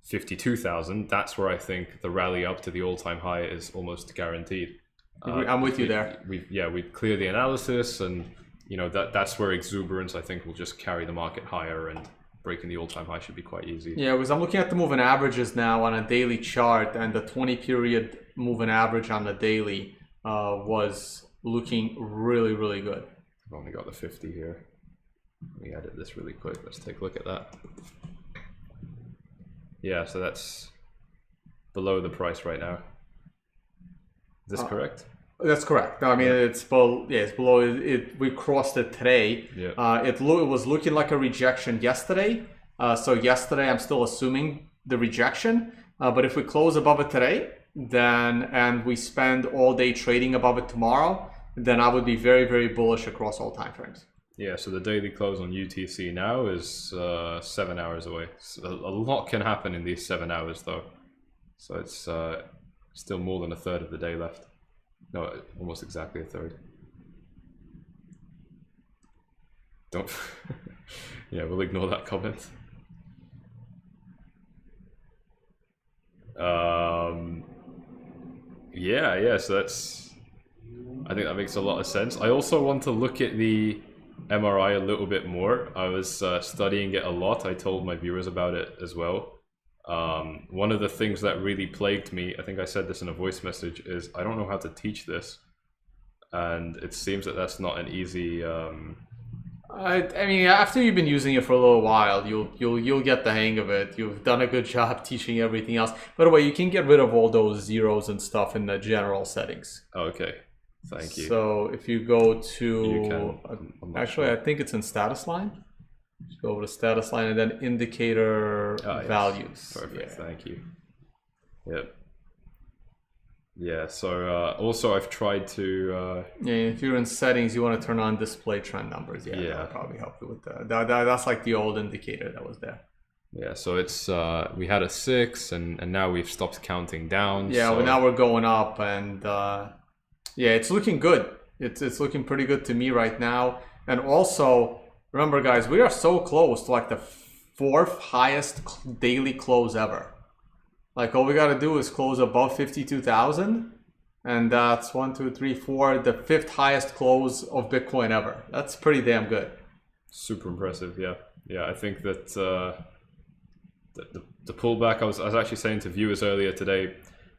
52,000, that's where I think the rally up to the all-time high is almost guaranteed. I'm with you there. We clear the analysis, and that's where exuberance, I think, will just carry the market higher, and breaking the all-time high should be quite easy. Yeah, because I'm looking at the moving averages now on a daily chart, and the 20-period moving average on the daily was looking really, really good. I've only got the 50 here. Let me edit this really quick. Let's take a look at that. Yeah, so that's below the price right now. Is this correct? That's correct. No, I mean, it's below. Yeah, it's below. We crossed it today. Yeah. It was looking like a rejection yesterday. So yesterday, I'm still assuming the rejection. But if we close above it today, and we spend all day trading above it tomorrow, then I would be very, very bullish across all time frames. Yeah, so the daily close on UTC now is 7 hours away. So a lot can happen in these 7 hours, though. So it's still more than a third of the day left. No, almost exactly a third. Don't. Yeah, we'll ignore that comment. Yeah, so I think that makes a lot of sense. I also want to look at the MRI a little bit more. I was studying it a lot. I told my viewers about it as well. One of the things that really plagued me, I think I said this in a voice message, is I don't know how to teach this. And it seems that that's not an easy... I mean, after you've been using it for a little while, you'll get the hang of it. You've done a good job teaching everything else. By the way, you can get rid of all those zeros and stuff in the general settings. Okay, thank you. So if you go to... actually, I think it's in status line. go over the status line and then indicator values. Yes. Perfect. Thank you. Yep. Yeah. So also I've tried to. If you're in settings, you want to turn on display trend numbers. Yeah. That'll probably help you with that. That's like the old indicator that was there. Yeah, so it's we had a 6 and now we've stopped counting down. Yeah, so... well, now we're going up, and yeah, it's looking good. It's looking pretty good to me right now. And also, remember guys, we are so close to like the 4th highest daily close ever. Like all we got to do is close above 52,000, and that's 1, 2, 3, 4, the 5th highest close of Bitcoin ever. That's pretty damn good. Super impressive, yeah. Yeah, I think that the pullback, I was actually saying to viewers earlier today,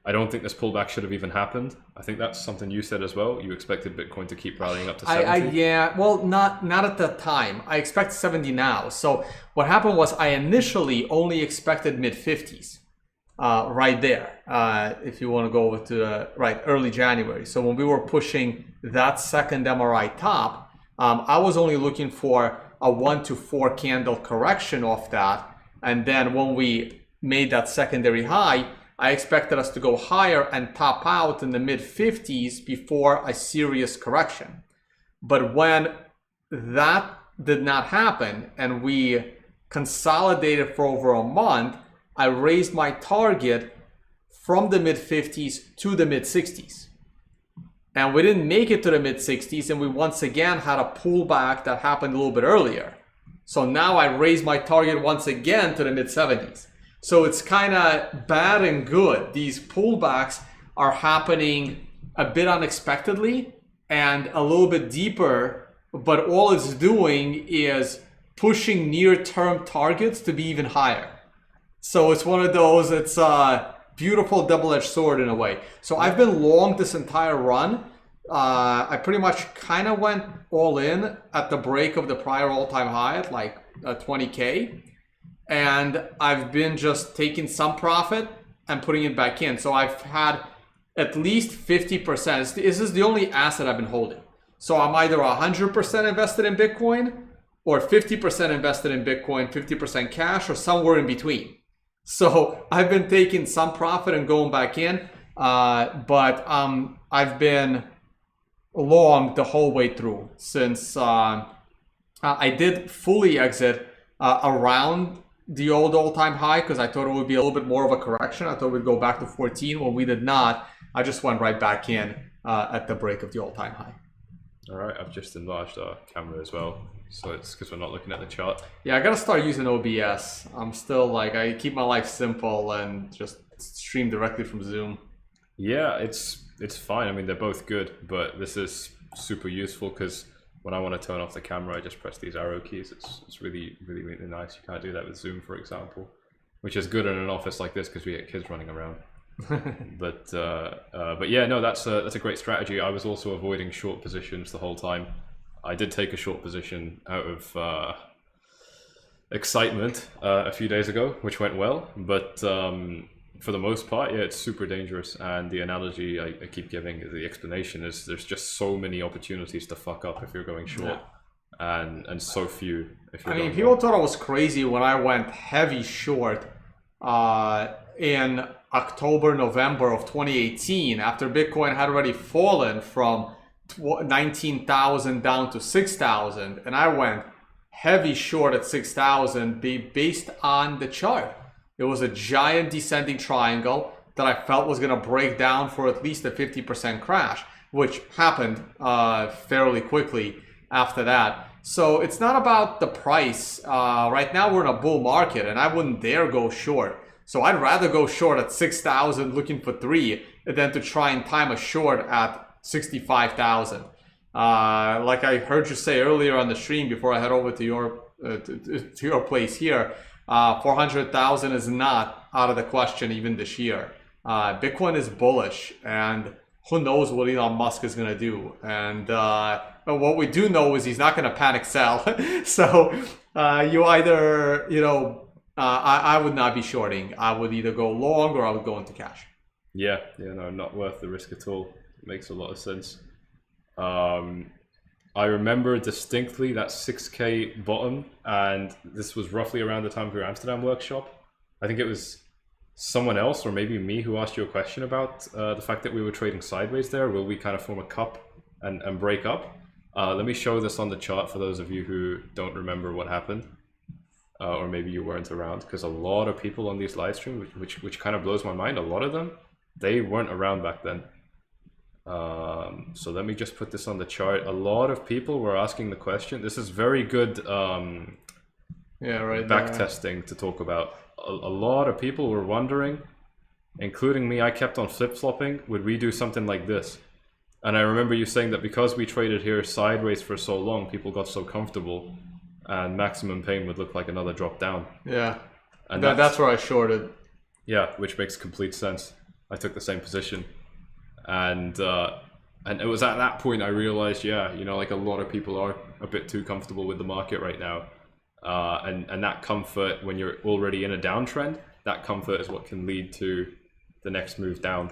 I don't think this pullback should have even happened. I think that's something you said as well. You expected Bitcoin to keep rallying up to 70. Yeah, well, not at the time. I expect 70 now. So what happened was I initially only expected mid-50s. Right there, if you want to go over to the early January. So when we were pushing that second MRI top, I was only looking for a 1 to 4 candle correction off that. And then when we made that secondary high, I expected us to go higher and top out in the mid-50s before a serious correction. But when that did not happen and we consolidated for over a month, I raised my target from the mid-50s to the mid-60s. And we didn't make it to the mid-60s, and we once again had a pullback that happened a little bit earlier. So now I raised my target once again to the mid-70s. So it's kind of bad and good. These pullbacks are happening a bit unexpectedly and a little bit deeper, but all it's doing is pushing near-term targets to be even higher. So it's one of those, it's a beautiful double-edged sword in a way. So I've been long this entire run. I pretty much kind of went all in at the break of the prior all-time high at like 20K. And I've been just taking some profit and putting it back in. So I've had at least 50%. This is the only asset I've been holding. So I'm either 100% invested in Bitcoin or 50% invested in Bitcoin, 50% cash, or somewhere in between. So I've been taking some profit and going back in, but I've been long the whole way through since I did fully exit around the old all-time high because I thought it would be a little bit more of a correction. I thought we'd go back to 14. When we did not, I just went right back in at the break of the all-time high. All right, I've just enlarged our camera as well. So it's because we're not looking at the chart. Yeah, I gotta start using OBS. I'm still like, I keep my life simple and just stream directly from Zoom. Yeah, it's fine. I mean, they're both good, but this is super useful because when I want to turn off the camera, I just press these arrow keys. It's really, really, really nice. You can't do that with Zoom, for example, which is good in an office like this because we get kids running around. But yeah, no, that's a great strategy. I was also avoiding short positions the whole time. I did take a short position out of excitement a few days ago, which went well. But for the most part, yeah, it's super dangerous. And the analogy I keep giving, the explanation is there's just so many opportunities to fuck up if you're going short, and so few if you're going people thought I was crazy when I went heavy short in October, November of 2018 after Bitcoin had already fallen from 19,000 down to 6,000, and I went heavy short at 6,000 based on the chart. It was a giant descending triangle that I felt was going to break down for at least a 50% crash, which happened fairly quickly after that. So it's not about the price. Right now we're in a bull market and I wouldn't dare go short. So I'd rather go short at 6,000 looking for 3 than to try and time a short at 65,000. Like I heard you say earlier on the stream before I head over to your place here, 400,000 is not out of the question even this year. Bitcoin is bullish, and who knows what Elon Musk is going to do. And what we do know is he's not going to panic sell. So you either, I would not be shorting. I would either go long or I would go into cash. Yeah, no, not worth the risk at all. It makes a lot of sense. I remember distinctly that 6K bottom, and this was roughly around the time of your Amsterdam workshop. I think it was someone else, or maybe me, who asked you a question about the fact that we were trading sideways there. Will we kind of form a cup and break up? Let me show this on the chart for those of you who don't remember what happened. Or maybe you weren't around, because a lot of people on these live streams, which kind of blows my mind, a lot of them, they weren't around back then. So let me just put this on the chart. A lot of people were asking the question. This is very good back testing to talk about. A lot of people were wondering, including me. I kept on flip-flopping. Would we do something like this? And I remember you saying that because we traded here sideways for so long, people got so comfortable, and maximum pain would look like another drop down. Yeah, and that's where I shorted. Yeah, which makes complete sense. I took the same position. And it was at that point I realized, yeah, you know, like a lot of people are a bit too comfortable with the market right now. And that comfort, when you're already in a downtrend, that comfort is what can lead to the next move down.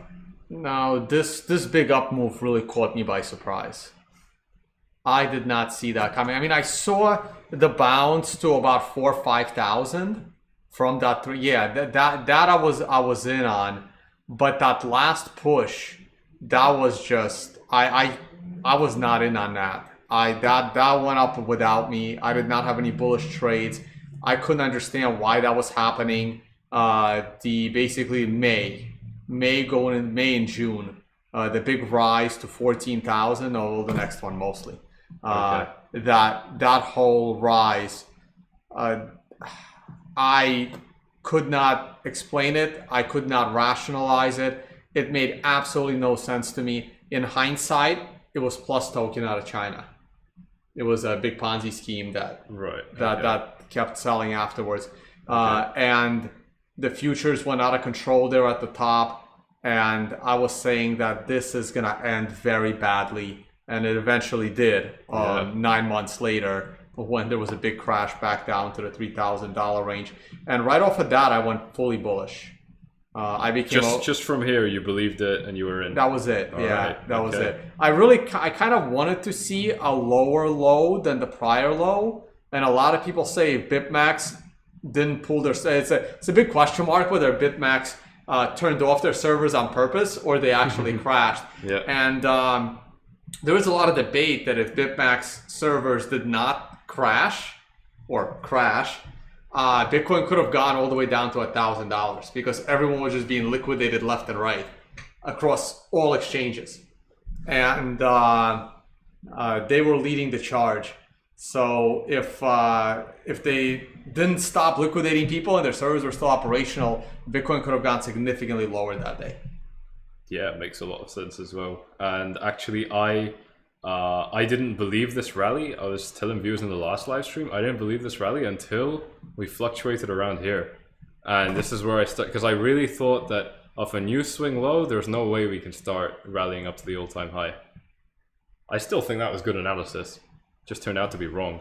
Now, this big up move really caught me by surprise. I did not see that coming. I mean, I saw the bounce to about 4,000 or 5,000 from that three. Yeah, that I was in on, but that last push, that was just I was not in on that. That went up without me. I did not have any bullish trades. I couldn't understand why that was happening. Basically May and June, the big rise to 14,000. Oh, the next one mostly. Okay. That whole rise, I could not explain it. I could not rationalize it. It made absolutely no sense to me. In hindsight, it was plus token out of China. It was a big Ponzi scheme that kept selling afterwards. And the futures went out of control there at the top. And I was saying that this is going to end very badly. And it eventually did 9 months later, when there was a big crash back down to the $3,000 range. And right off of that, I went fully bullish. I became just from here, you believed it and you were in. That was it. That was it. I kind of wanted to see a lower low than the prior low, and a lot of people say Bitmex didn't pull their. It's a big question mark whether Bitmex turned off their servers on purpose or they actually crashed. Yeah. And there was a lot of debate that if Bitmex servers did not crash, Bitcoin could have gone all the way down to $1,000 because everyone was just being liquidated left and right across all exchanges, and they were leading the charge. So if they didn't stop liquidating people and their servers were still operational, Bitcoin could have gone significantly lower that day. Yeah, it makes a lot of sense as well. And actually, I didn't believe this rally. I was telling viewers in the last live stream, I didn't believe this rally until we fluctuated around here. And this is where I start, because I really thought that off a new swing low, there's no way we can start rallying up to the all-time high. I still think that was good analysis. Just turned out to be wrong.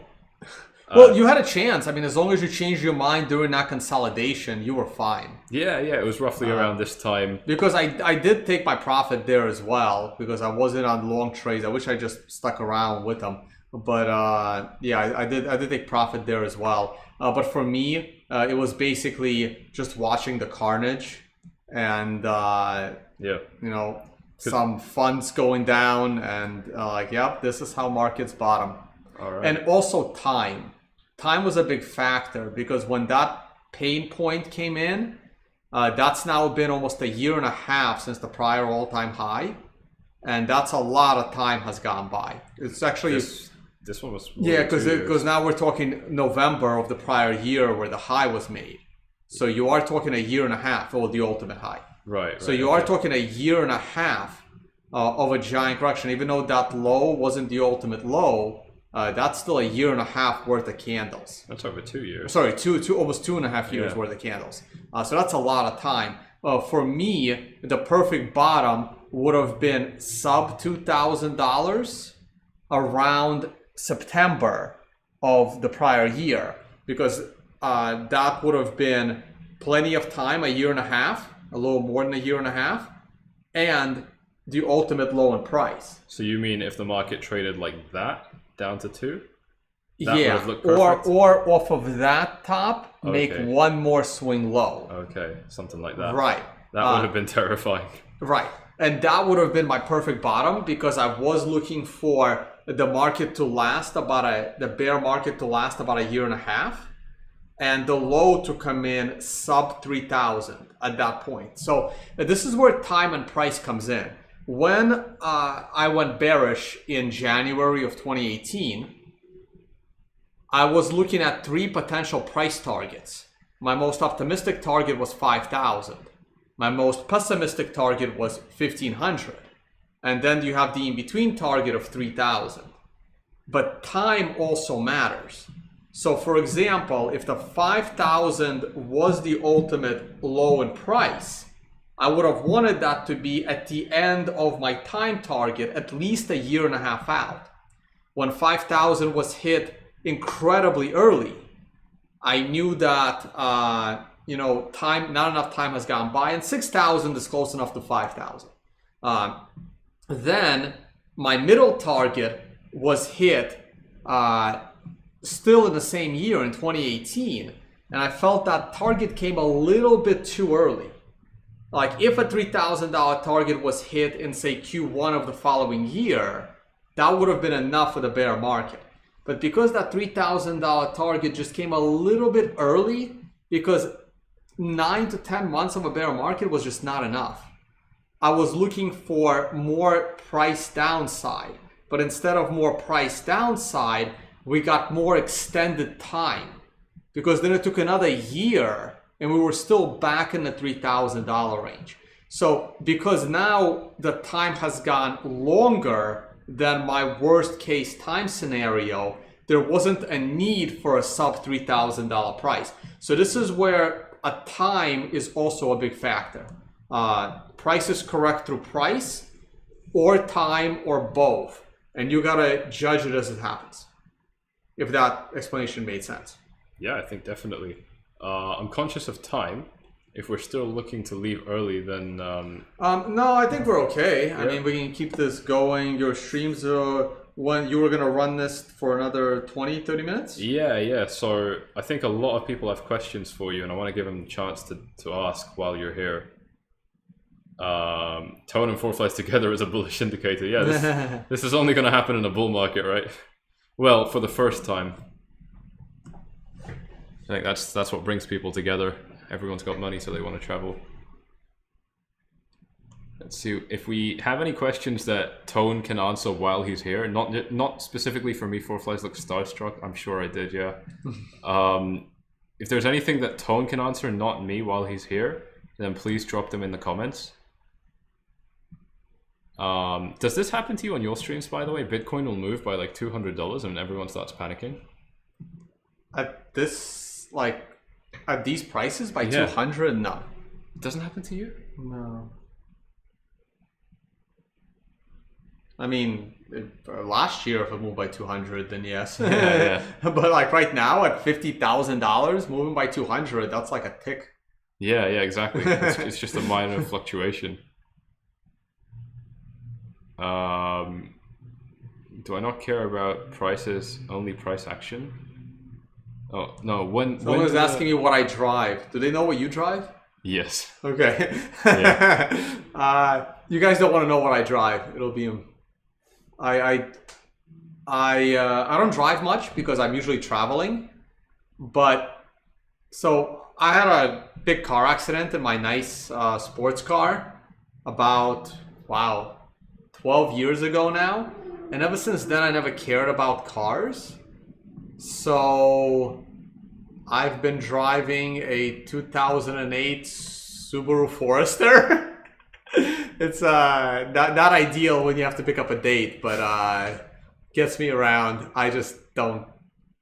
Well, you had a chance. I mean, as long as you changed your mind during that consolidation, you were fine. Yeah, it was roughly around this time. Because I did take my profit there as well, because I wasn't on long trades. I wish I just stuck around with them. But I did take profit there as well. But for me, it was basically just watching the carnage and some funds going down and yep, this is how markets bottom. All right. And also time. Time was a big factor because when that pain point came in, that's now been almost 1.5 years since the prior all-time high, and that's a lot of time has gone by. It's actually this one was because now we're talking November of the prior year where the high was made. So you are talking 1.5 years or the ultimate high. Right. So you are talking 1.5 years of a giant correction, even though that low wasn't the ultimate low. That's still 1.5 years worth of candles. That's over 2 years. Sorry, almost 2.5 years worth of candles. So that's a lot of time. For me, the perfect bottom would have been sub $2,000 around September of the prior year, because that would have been plenty of time, 1.5 years, a little more than 1.5 years, and the ultimate low in price. So you mean if the market traded like that? down to 2? Yeah, or off of that top, make one more swing low. Okay, something like that. Right. That would have been terrifying. Right. And that would have been my perfect bottom, because I was looking for the market to last the bear market to last about a year and a half, and the low to come in sub 3,000 at that point. So this is where time and price comes in. When I went bearish in January of 2018, I was looking at 3 potential price targets. My most optimistic target was 5,000. My most pessimistic target was 1,500. And then you have the in-between target of 3,000. But time also matters. So for example, if the 5,000 was the ultimate low in price, I would have wanted that to be at the end of my time target, at least a year and a half out. When 5,000 was hit incredibly early, I knew that not enough time has gone by, and 6,000 is close enough to 5,000. Then my middle target was hit still in the same year in 2018, and I felt that target came a little bit too early. Like if a $3,000 target was hit in say Q1 of the following year, that would have been enough for the bear market. But because that $3,000 target just came a little bit early, because 9 to 10 months of a bear market was just not enough. I was looking for more price downside, but instead of more price downside, we got more extended time, because then it took another year and we were still back in the $3,000 range. So because now the time has gone longer than my worst case time scenario, there wasn't a need for a sub $3,000 price. So this is where a time is also a big factor. Price is correct through price or time or both. And you gotta judge it as it happens. If that explanation made sense. Yeah, I think definitely. I'm conscious of time. If we're still looking to leave early, then... no, I think we're okay. Yeah. I mean, we can keep this going. Your streams are... When you were going to run this for another 20, 30 minutes? Yeah. So I think a lot of people have questions for you, and I want to give them the chance to ask while you're here. Tone and Forflies together is a bullish indicator. Yeah, this is only going to happen in a bull market, right? Well, for the first time. I think that's what brings people together. Everyone's got money, so they want to travel. Let's see if we have any questions that Tone can answer while he's here. Not specifically for me. Forflies looks starstruck. I'm sure I did, yeah. If there's anything that Tone can answer, not me, while he's here, then please drop them in the comments. Does this happen to you on your streams, by the way? Bitcoin will move by like $200 and everyone starts panicking. At this, like, at these prices by 200, no. It doesn't happen to you? No. I mean, last year if it moved by 200, then yes. Yeah. But like right now at $50,000, moving by 200, that's like a tick. Yeah, exactly. It's just a minor fluctuation. Do I not care about prices? Only price action? Oh no! Someone is asking me what I drive. Do they know what you drive? Yes. Okay. Yeah. You guys don't want to know what I drive. It'll be. I don't drive much because I'm usually traveling, but so I had a big car accident in my nice sports car about 12 years ago now, and ever since then I never cared about cars. So I've been driving a 2008 Subaru Forester. It's not ideal when you have to pick up a date, but gets me around. I just don't.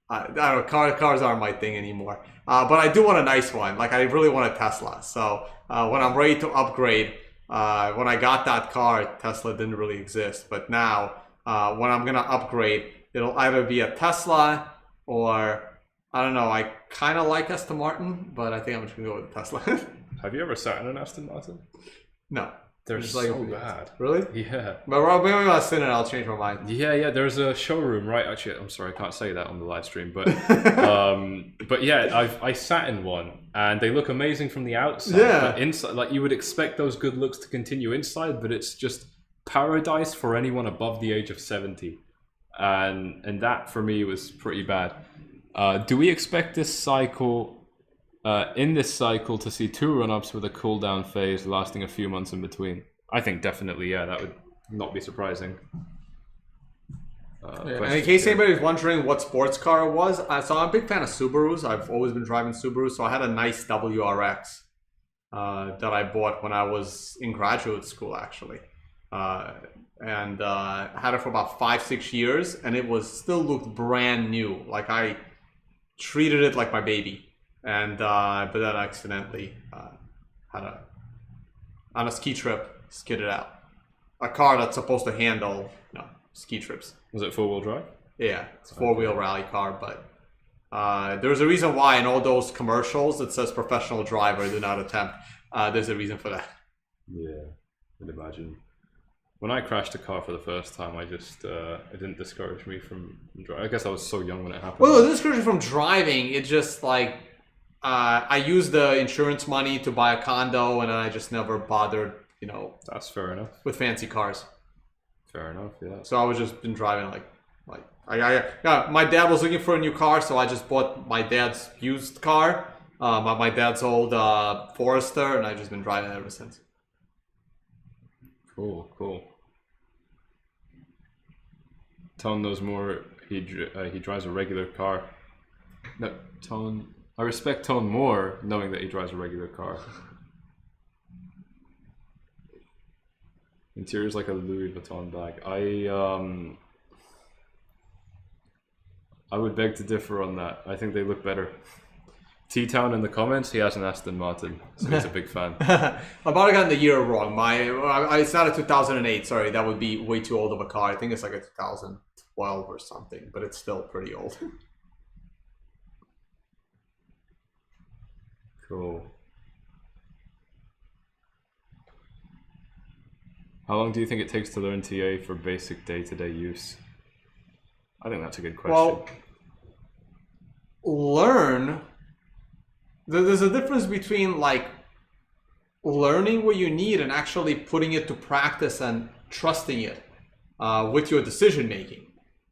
I don't know. Cars aren't my thing anymore. But I do want a nice one. Like I really want a Tesla. So when I'm ready to upgrade, when I got that car, Tesla didn't really exist. But now when I'm gonna upgrade, it'll either be a Tesla or I don't know. I kind of like Aston Martin, but I think I'm just gonna go with a Tesla. Have you ever sat in an Aston Martin? No. They're It's so bad. Really? Yeah. But maybe I'll send it. I'll change my mind. Yeah. There's a showroom, right? Actually, I'm sorry, I can't say that on the live stream, but but yeah, I sat in one, and they look amazing from the outside. Yeah. But inside, like you would expect those good looks to continue inside, but it's just paradise for anyone above the age of 70, and that for me was pretty bad. Do we expect this cycle? In this cycle to see 2 run-ups with a cool-down phase lasting a few months in between? I think definitely, yeah, that would not be surprising. And in case anybody's wondering what sports car it was, so I'm a big fan of Subarus. I've always been driving Subarus, so I had a nice WRX that I bought when I was in graduate school, actually. And I had it for about 5-6 years, and it was still looked brand new. Like I treated it like my baby. And but then I accidentally had on a ski trip, skidded out. A car that's supposed to handle ski trips. Was it 4-wheel drive? Yeah, it's a 4-wheel rally car, but there's a reason why in all those commercials it says professional driver, do not attempt. There's a reason for that. Yeah, I can imagine. When I crashed a car for the first time, I just it didn't discourage me from driving. I guess I was so young when it happened. Well, it discouraged me from driving. It just like I used the insurance money to buy a condo, and I just never bothered, That's fair enough. with fancy cars. Fair enough, yeah. So I was just been driving my dad was looking for a new car, so I just bought my dad's used car, my dad's old Forester, and I've just been driving it ever since. Cool. Tone knows more. He drives a regular car. No, Tone. I respect Tone more knowing that he drives a regular car. Interior's like a Louis Vuitton bag. I would beg to differ on that. I think they look better. T-Town in the comments, he has an Aston Martin, so he's a big fan. I might have gotten the year wrong. It's not a 2008, sorry, that would be way too old of a car. I think it's like a 2012 or something, but it's still pretty old. Cool. How long do you think it takes to learn TA for basic day-to-day use? I think that's a good question. Well, learn. There's a difference between like learning what you need and actually putting it to practice and trusting it with your decision making.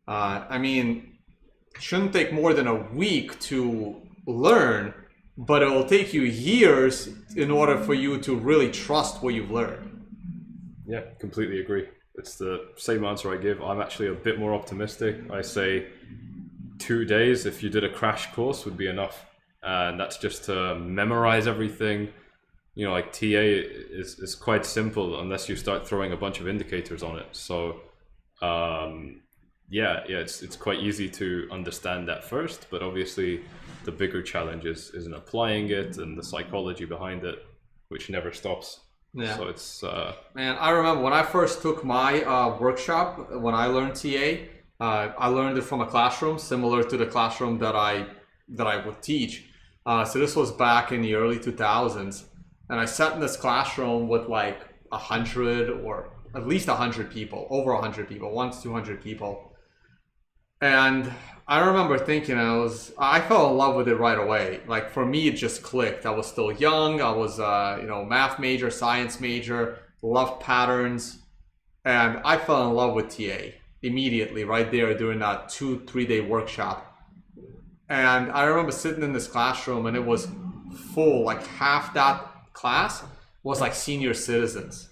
I mean, it shouldn't take more than a week to learn, but it will take you years in order for you to really trust what you've learned. Yeah, completely agree. It's the same answer I give. I'm actually a bit more optimistic. I say 2 days, if you did a crash course, would be enough. And that's just to memorize everything. Like TA is quite simple unless you start throwing a bunch of indicators on it. So it's quite easy to understand that first, but obviously the bigger challenge is in applying it and the psychology behind it, which never stops. Yeah. So it's Man, I remember when I first took my workshop, when I learned TA, I learned it from a classroom similar to the classroom that I would teach. So this was back in the early 2000s, and I sat in this classroom with like 100 or at least 100 people, over 100 people, 200 people. And I remember thinking I fell in love with it right away. Like for me, it just clicked. I was still young. I was math major, science major, loved patterns, and I fell in love with TA immediately right there during that 2-3 day workshop. And I remember sitting in this classroom and it was full, like half that class was like senior citizens.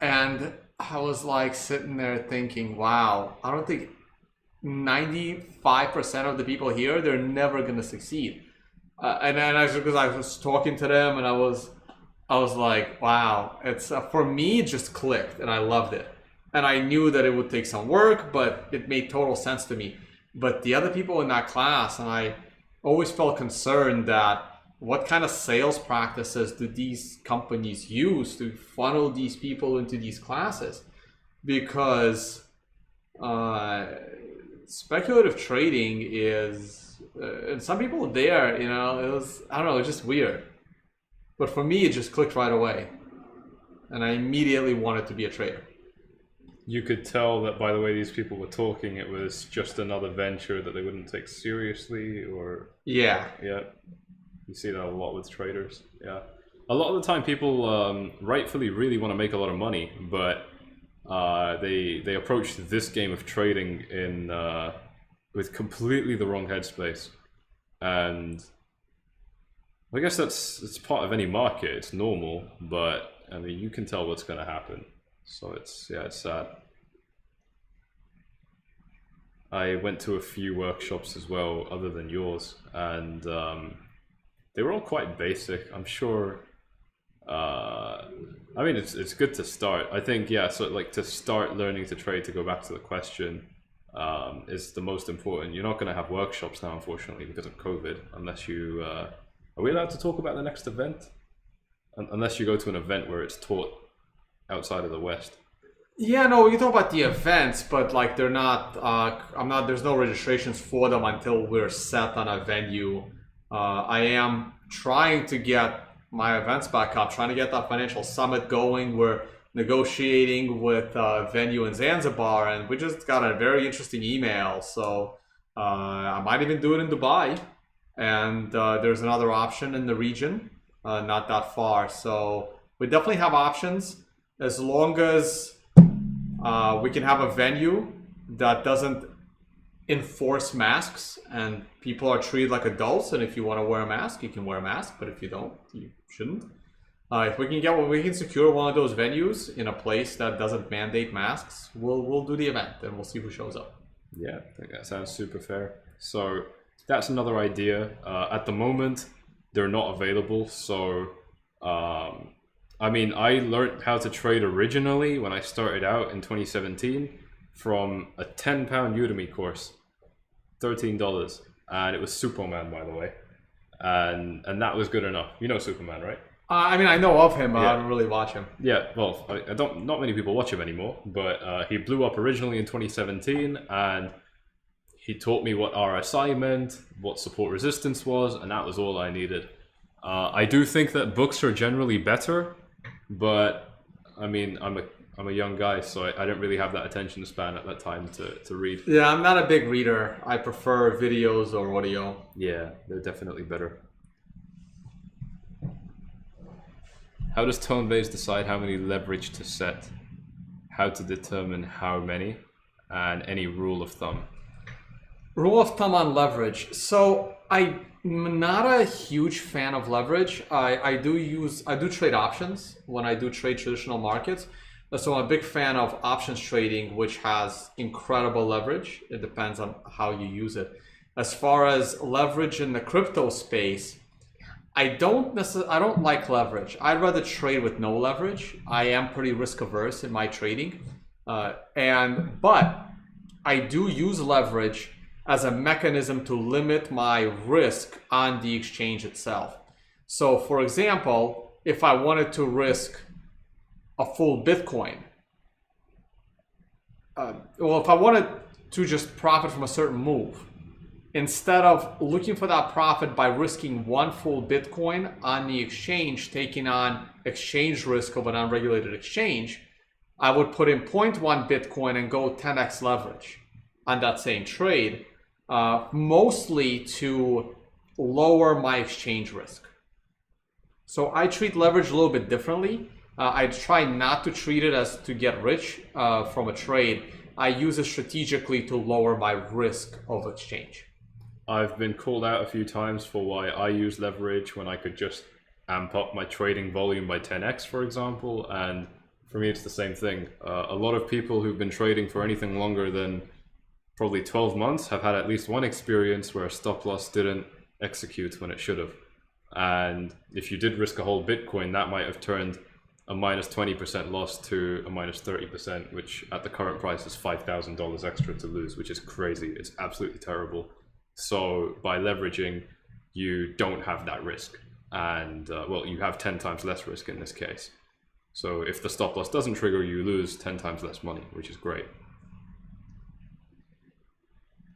And I was like sitting there thinking, wow, I don't think 95% of the people here, they're never going to succeed. And then because I was talking to them and I was like, wow, it's for me, it just clicked and I loved it. And I knew that it would take some work, but it made total sense to me. But the other people in that class, and I always felt concerned that what kind of sales practices do these companies use to funnel these people into these classes? Because speculative trading is, and some people there, it was, I don't know, it's just weird. But for me, it just clicked right away. and I immediately wanted to be a trader. You could tell that by the way these people were talking, it was just another venture that they wouldn't take seriously, or Yeah. You see that a lot with traders. Yeah, a lot of the time people rightfully really want to make a lot of money, but they approach this game of trading in with completely the wrong headspace, and I guess it's part of any market. It's normal, but I mean you can tell what's going to happen. So it's sad. I went to a few workshops as well, other than yours, and they were all quite basic. I'm sure. I mean, it's good to start. I think so like to start learning to trade. To go back to the question, is the most important. You're not going to have workshops now, unfortunately, because of COVID, unless you. Are we allowed to talk about the next event? Unless you go to an event where it's taught outside of the West. Yeah, no, we can talk about the events, but like they're not. There's no registrations for them until we're set on a venue. I am trying to get my events back up, trying to get that financial summit going. We're negotiating with a venue in Zanzibar, and we just got a very interesting email. So I might even do it in Dubai, and there's another option in the region, not that far. So we definitely have options. As long as we can have a venue that doesn't enforce masks and people are treated like adults, and if you want to wear a mask, you can wear a mask, but if you don't, you shouldn't. If we can secure one of those venues in a place that doesn't mandate masks, we'll do the event and we'll see who shows up. Yeah, I think that sounds super fair. So that's another idea. At the moment, they're not available, so I mean, I learned how to trade originally when I started out in 2017 from a £10 Udemy course, $13, and it was Superman, by the way, and that was good enough. You know Superman, right? I mean, I know of him, but I don't really watch him. Yeah, well, I don't. Not many people watch him anymore, but he blew up originally in 2017, and he taught me what RSI meant, what support resistance was, and that was all I needed. I do think that books are generally better. But I mean, I'm a young guy, so I didn't really have that attention span at that time to read. Yeah, I'm not a big reader. I prefer videos or audio. Yeah, they're definitely better. How does Tonebase decide how many leverage to set? How to determine how many? And any rule of thumb? Rule of thumb on leverage. So I'm not a huge fan of leverage. I do trade options when I do trade traditional markets. So I'm a big fan of options trading, which has incredible leverage. It depends on how you use it. As far as leverage in the crypto space, I don't like leverage. I'd rather trade with no leverage. I am pretty risk averse in my trading, but I do use leverage as a mechanism to limit my risk on the exchange itself. So for example, if I wanted to risk a full Bitcoin, if I wanted to just profit from a certain move, instead of looking for that profit by risking one full Bitcoin on the exchange, taking on exchange risk of an unregulated exchange, I would put in 0.1 Bitcoin and go 10x leverage on that same trade. Mostly to lower my exchange risk. So I treat leverage a little bit differently. I try not to treat it as to get rich from a trade. I use it strategically to lower my risk of exchange. I've been called out a few times for why I use leverage when I could just amp up my trading volume by 10x, for example. And for me, it's the same thing. A lot of people who've been trading for anything longer than probably 12 months have had at least one experience where a stop loss didn't execute when it should have. And if you did risk a whole Bitcoin, that might have turned a minus 20% loss to a minus 30%, which at the current price is $5,000 extra to lose, which is crazy. It's absolutely terrible. So by leveraging, you don't have that risk. And well, you have 10 times less risk in this case. So if the stop loss doesn't trigger, you lose 10 times less money, which is great.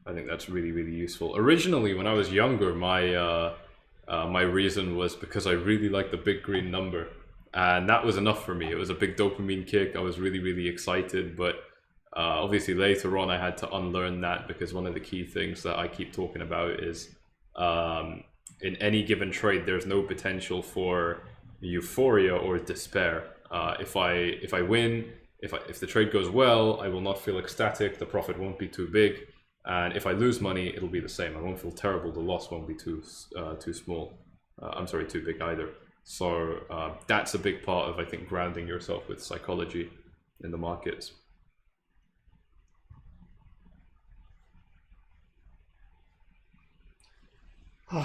I think that's really, really useful. Originally, when I was younger, my reason was because I really liked the big green number, And that was enough for me. It was a big dopamine kick. I was really, really excited. But obviously later on, I had to unlearn that, because one of the key things that I keep talking about is in any given trade, there's no potential for euphoria or despair. If I win, if the trade goes well, I will not feel ecstatic. The profit won't be too big. And if I lose money, it'll be the same. I won't feel terrible. The loss won't be too small. I'm sorry, too big either. So that's a big part of, I think, grounding yourself with psychology in the markets.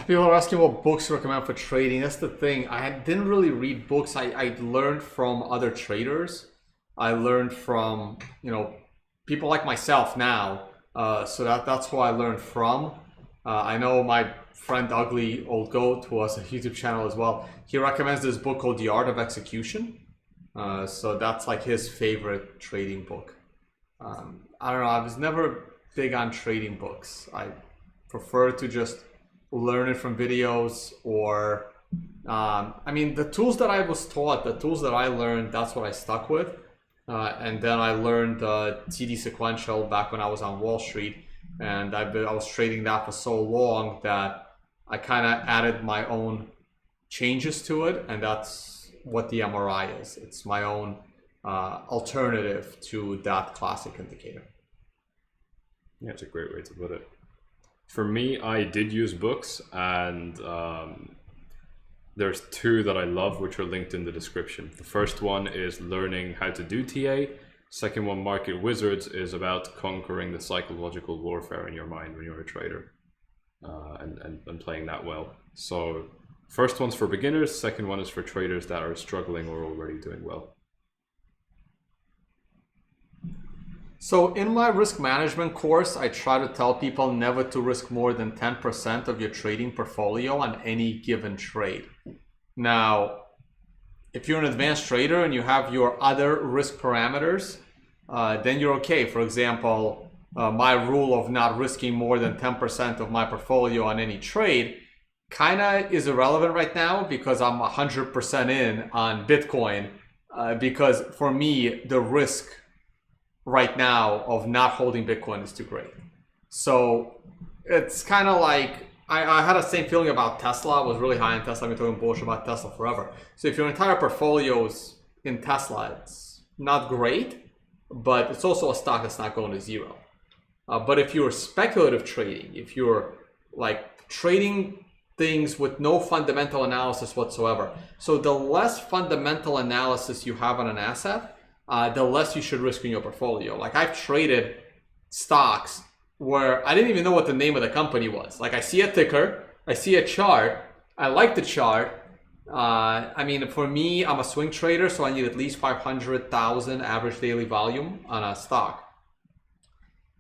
People are asking what books to recommend for trading. That's the thing. I didn't really read books. I learned from other traders. I learned from, people like myself now. So that's who I learned from. I know my friend Ugly Old Goat, who has a YouTube channel as well, he recommends this book called The Art of Execution. So that's like his favorite trading book. I don't know, I was never big on trading books. I prefer to just learn it from videos, or the tools that I was taught, the tools that I learned, that's what I stuck with. And then I learned TD sequential back when I was on Wall Street, and I was trading that for so long that I kind of added my own changes to it, and that's what the MRI is. It's my own alternative to that classic indicator. Yeah, it's a great way to put it. For me, I did use books, and there's two that I love, which are linked in the description. The first one is Learning How to Do TA. Second one, Market Wizards, is about conquering the psychological warfare in your mind when you're a trader, and playing that well. So first one's for beginners, second one is for traders that are struggling or already doing well. So in my risk management course, I try to tell people never to risk more than 10% of your trading portfolio on any given trade. Now, if you're an advanced trader and you have your other risk parameters, then you're okay. For example, my rule of not risking more than 10% of my portfolio on any trade kind of is irrelevant right now, because I'm 100% in on Bitcoin, because for me, the risk right now of not holding Bitcoin is too great. So it's kind of like, I had the same feeling about Tesla. I was really high in Tesla. I've been talking bullshit about Tesla forever. So if your entire portfolio is in Tesla, it's not great, but it's also a stock that's not going to zero. But if you're speculative trading, if you're like trading things with no fundamental analysis whatsoever, so the less fundamental analysis you have on an asset, the less you should risk in your portfolio. Like, I've traded stocks where I didn't even know what the name of the company was. Like, I see a ticker, I see a chart, I like the chart. For me, I'm a swing trader, so I need at least 500,000 average daily volume on a stock.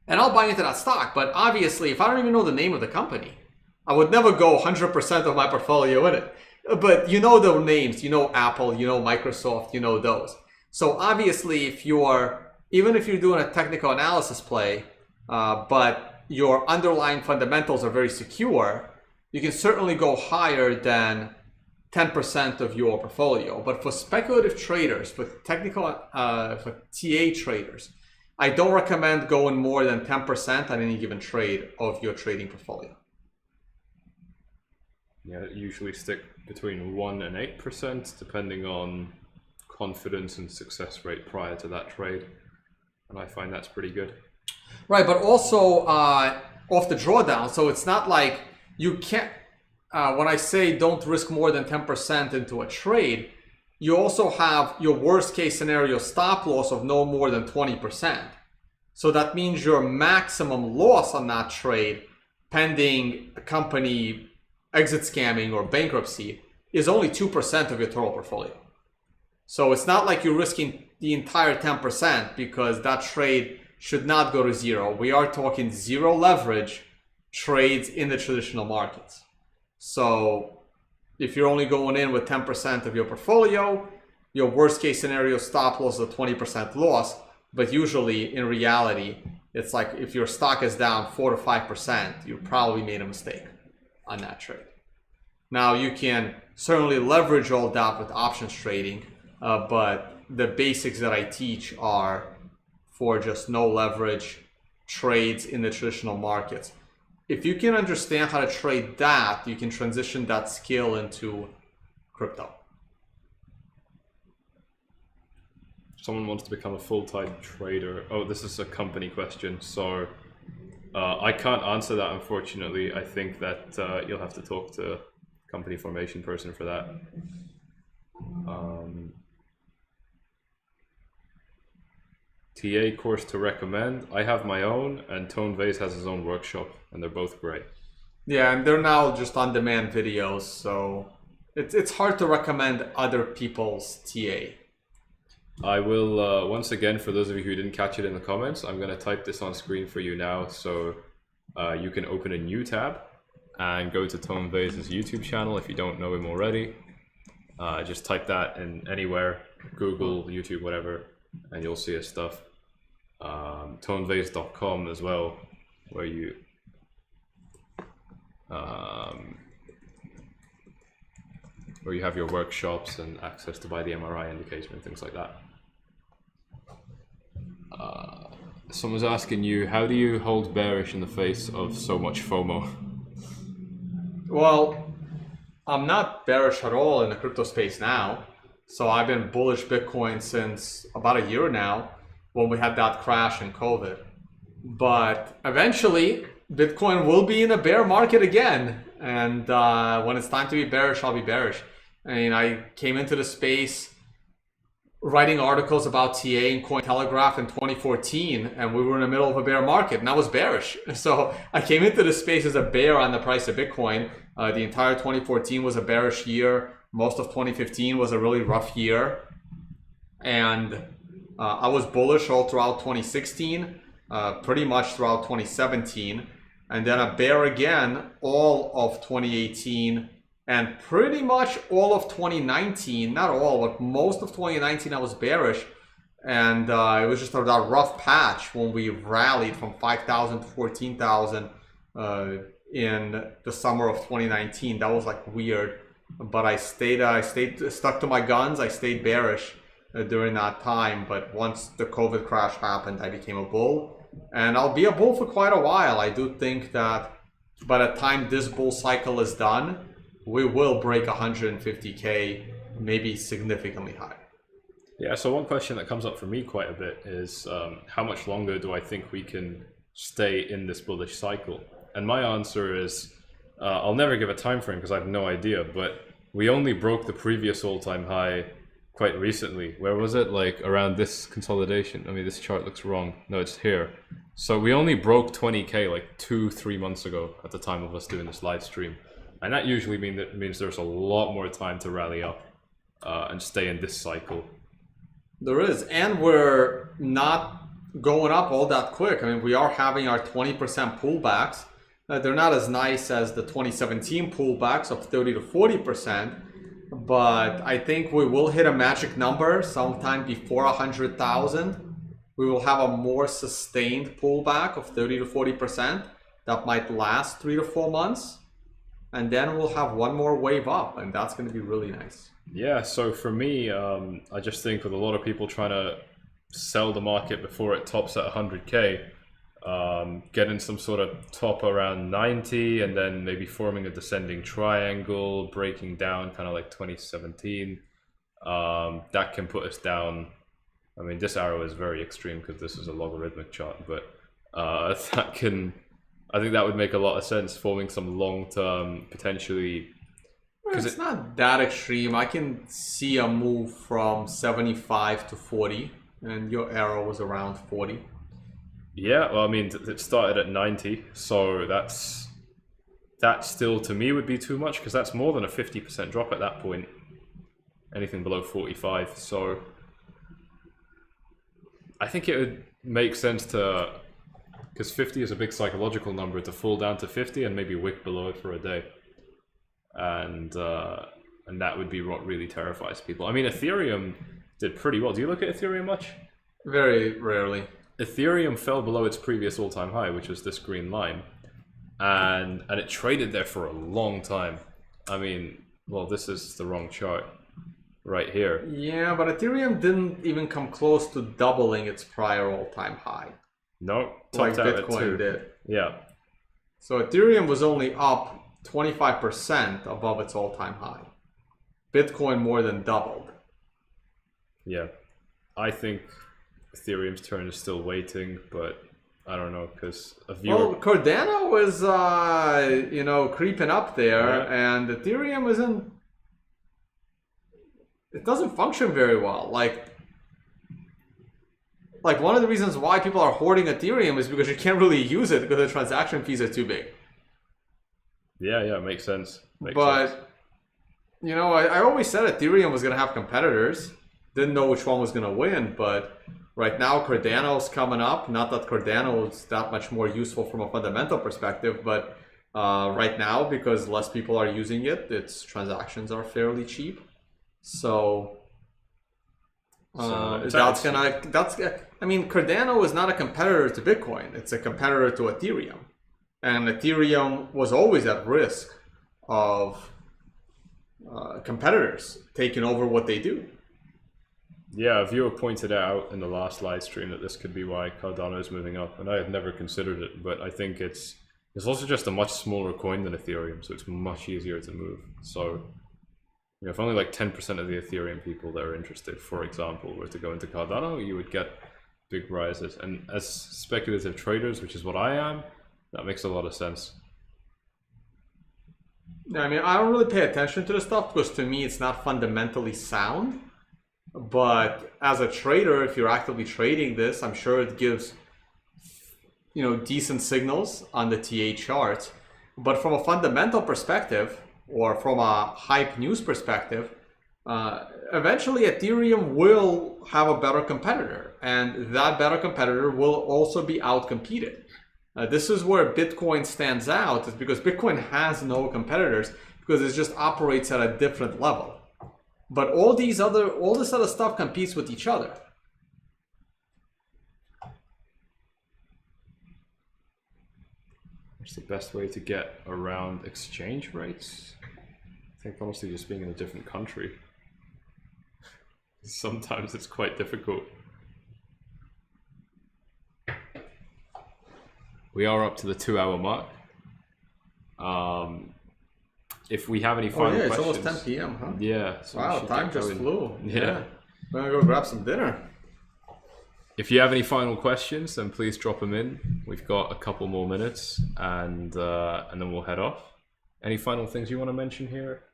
And I'll buy into that stock, but obviously, if I don't even know the name of the company, I would never go 100% of my portfolio in it. But you know the names, you know Apple, you know Microsoft, you know those. So obviously, even if you're doing a technical analysis play, but your underlying fundamentals are very secure, you can certainly go higher than 10% of your portfolio. But for speculative traders, for TA traders, I don't recommend going more than 10% on any given trade of your trading portfolio. Yeah, usually stick between 1 and 8%, depending on confidence and success rate prior to that trade, and I find that's pretty good. Right, but also off the drawdown, so it's not like you can't, when I say don't risk more than 10% into a trade, you also have your worst case scenario stop loss of no more than 20%. So that means your maximum loss on that trade, pending a company exit scamming or bankruptcy, is only 2% of your total portfolio. So it's not like you're risking the entire 10%, because that trade should not go to zero. We are talking zero leverage trades in the traditional markets. So if you're only going in with 10% of your portfolio, your worst case scenario stop loss is a 20% loss. But usually in reality, it's like if your stock is down 4 to 5%, you probably made a mistake on that trade. Now you can certainly leverage all that with options trading, but the basics that I teach are for just no leverage trades in the traditional markets. If you can understand how to trade that, you can transition that skill into crypto. Someone wants to become a full-time trader. Oh, this is a company question, so I can't answer that, unfortunately. I think that you'll have to talk to a company formation person for that. TA course to recommend. I have my own, and Tone Vase has his own workshop, and they're both great. Yeah, and they're now just on-demand videos, so it's hard to recommend other people's TA. I will, once again, for those of you who didn't catch it in the comments, I'm going to type this on screen for you now, so you can open a new tab and go to Tone Vase's YouTube channel if you don't know him already. Just type that in anywhere, Google, YouTube, whatever, and you'll see his stuff. Tonevase.com as well, where you have your workshops and access to buy the MRI indicator and things like that. Someone's asking you, how do you hold bearish in the face of so much FOMO? Well, I'm not bearish at all in the crypto space now. So I've been bullish Bitcoin since about a year now, when we had that crash in COVID. But eventually, Bitcoin will be in a bear market again. And when it's time to be bearish, I'll be bearish. I mean, I came into the space writing articles about TA in Cointelegraph in 2014, and we were in the middle of a bear market, and I was bearish. So I came into the space as a bear on the price of Bitcoin. The entire 2014 was a bearish year. Most of 2015 was a really rough year. And I was bullish all throughout 2016, pretty much throughout 2017, and then a bear again all of 2018, and pretty much all of 2019, not all, but most of 2019 I was bearish. And it was just a rough patch when we rallied from 5,000 to 14,000 in the summer of 2019. That was like weird, but I stayed stuck to my guns. I stayed bearish during that time. But once the COVID crash happened, I became a bull, and I'll be a bull for quite a while. I do think that by the time this bull cycle is done, we will break 150K, maybe significantly higher. Yeah, so one question that comes up for me quite a bit is how much longer do I think we can stay in this bullish cycle? And my answer is I'll never give a time frame because I have no idea, but we only broke the previous all-time high quite recently. Where was it? Like around this consolidation. I mean, this chart looks wrong. No, it's here. So we only broke 20K like 2-3 months ago at the time of us doing this live stream. And that usually means there's a lot more time to rally up and stay in this cycle. There is, and we're not going up all that quick. I mean, we are having our 20% pullbacks. They're not as nice as the 2017 pullbacks of 30 to 40%, but I think we will hit a magic number sometime before 100,000. We will have a more sustained pullback of 30 to 40% that might last 3 to 4 months. And then we'll have one more wave up, and that's going to be really nice. Yeah, so for me, I just think with a lot of people trying to sell the market before it tops at 100K, getting some sort of top around 90 and then maybe forming a descending triangle, breaking down kind of like 2017, that can put us down. I mean, this arrow is very extreme because this is a logarithmic chart, but that can... I think that would make a lot of sense, forming some long-term, potentially... Well, it's not that extreme. I can see a move from 75 to 40, and your arrow was around 40. Yeah, well, I mean, it started at 90, so that still, to me, would be too much, because that's more than a 50% drop at that point. Anything below 45, so... I think it would make sense to... Because 50 is a big psychological number, to fall down to 50 and maybe wick below it for a day. And that would be what really terrifies people. I mean, Ethereum did pretty well. Do you look at Ethereum much? Very rarely. Ethereum fell below its previous all-time high, which was this green line. And it traded there for a long time. I mean, well, this is the wrong chart. right here. Yeah, but Ethereum didn't even come close to doubling its prior all-time high. No, Like topped out at Bitcoin 2. did. Yeah. So Ethereum was only up 25% above its all-time high. Bitcoin more than doubled. Yeah. I think Ethereum's turn is still waiting, but I don't know, because a viewer... Well, Cardano was, creeping up there, and Ethereum isn't... It doesn't function very well. Like one of the reasons why people are hoarding Ethereum is because you can't really use it because the transaction fees are too big. Yeah, it makes sense. I always said Ethereum was going to have competitors. Didn't know which one was going to win, but right now Cardano's coming up. Not that Cardano is that much more useful from a fundamental perspective, but right now, because less people are using it, its transactions are fairly cheap. So Cardano is not a competitor to Bitcoin. It's a competitor to Ethereum. And Ethereum was always at risk of competitors taking over what they do. Yeah, a viewer pointed out in the last live stream that this could be why Cardano is moving up, and I had never considered it, but I think it's also just a much smaller coin than Ethereum, so it's much easier to move. So, if only like 10% of the Ethereum people that are interested, for example, were to go into Cardano, you would get big rises. And as speculative traders, which is what I am, that makes a lot of sense. I mean, I don't really pay attention to this stuff because to me it's not fundamentally sound. But as a trader, if you're actively trading this, I'm sure it gives decent signals on the TA chart. But from a fundamental perspective, or from a hype news perspective, eventually Ethereum will have a better competitor, and that better competitor will also be outcompeted. This is where Bitcoin stands out, is because Bitcoin has no competitors because it just operates at a different level. But all this other stuff competes with each other. What's the best way to get around exchange rates? I think honestly just being in a different country. Sometimes it's quite difficult. We are up to the 2-hour mark. If we have any final questions... it's almost 10 p.m., huh? Yeah. So wow, time just flew. Yeah. We're going to go grab some dinner. If you have any final questions, then please drop them in. We've got a couple more minutes, and then we'll head off. Any final things you want to mention here?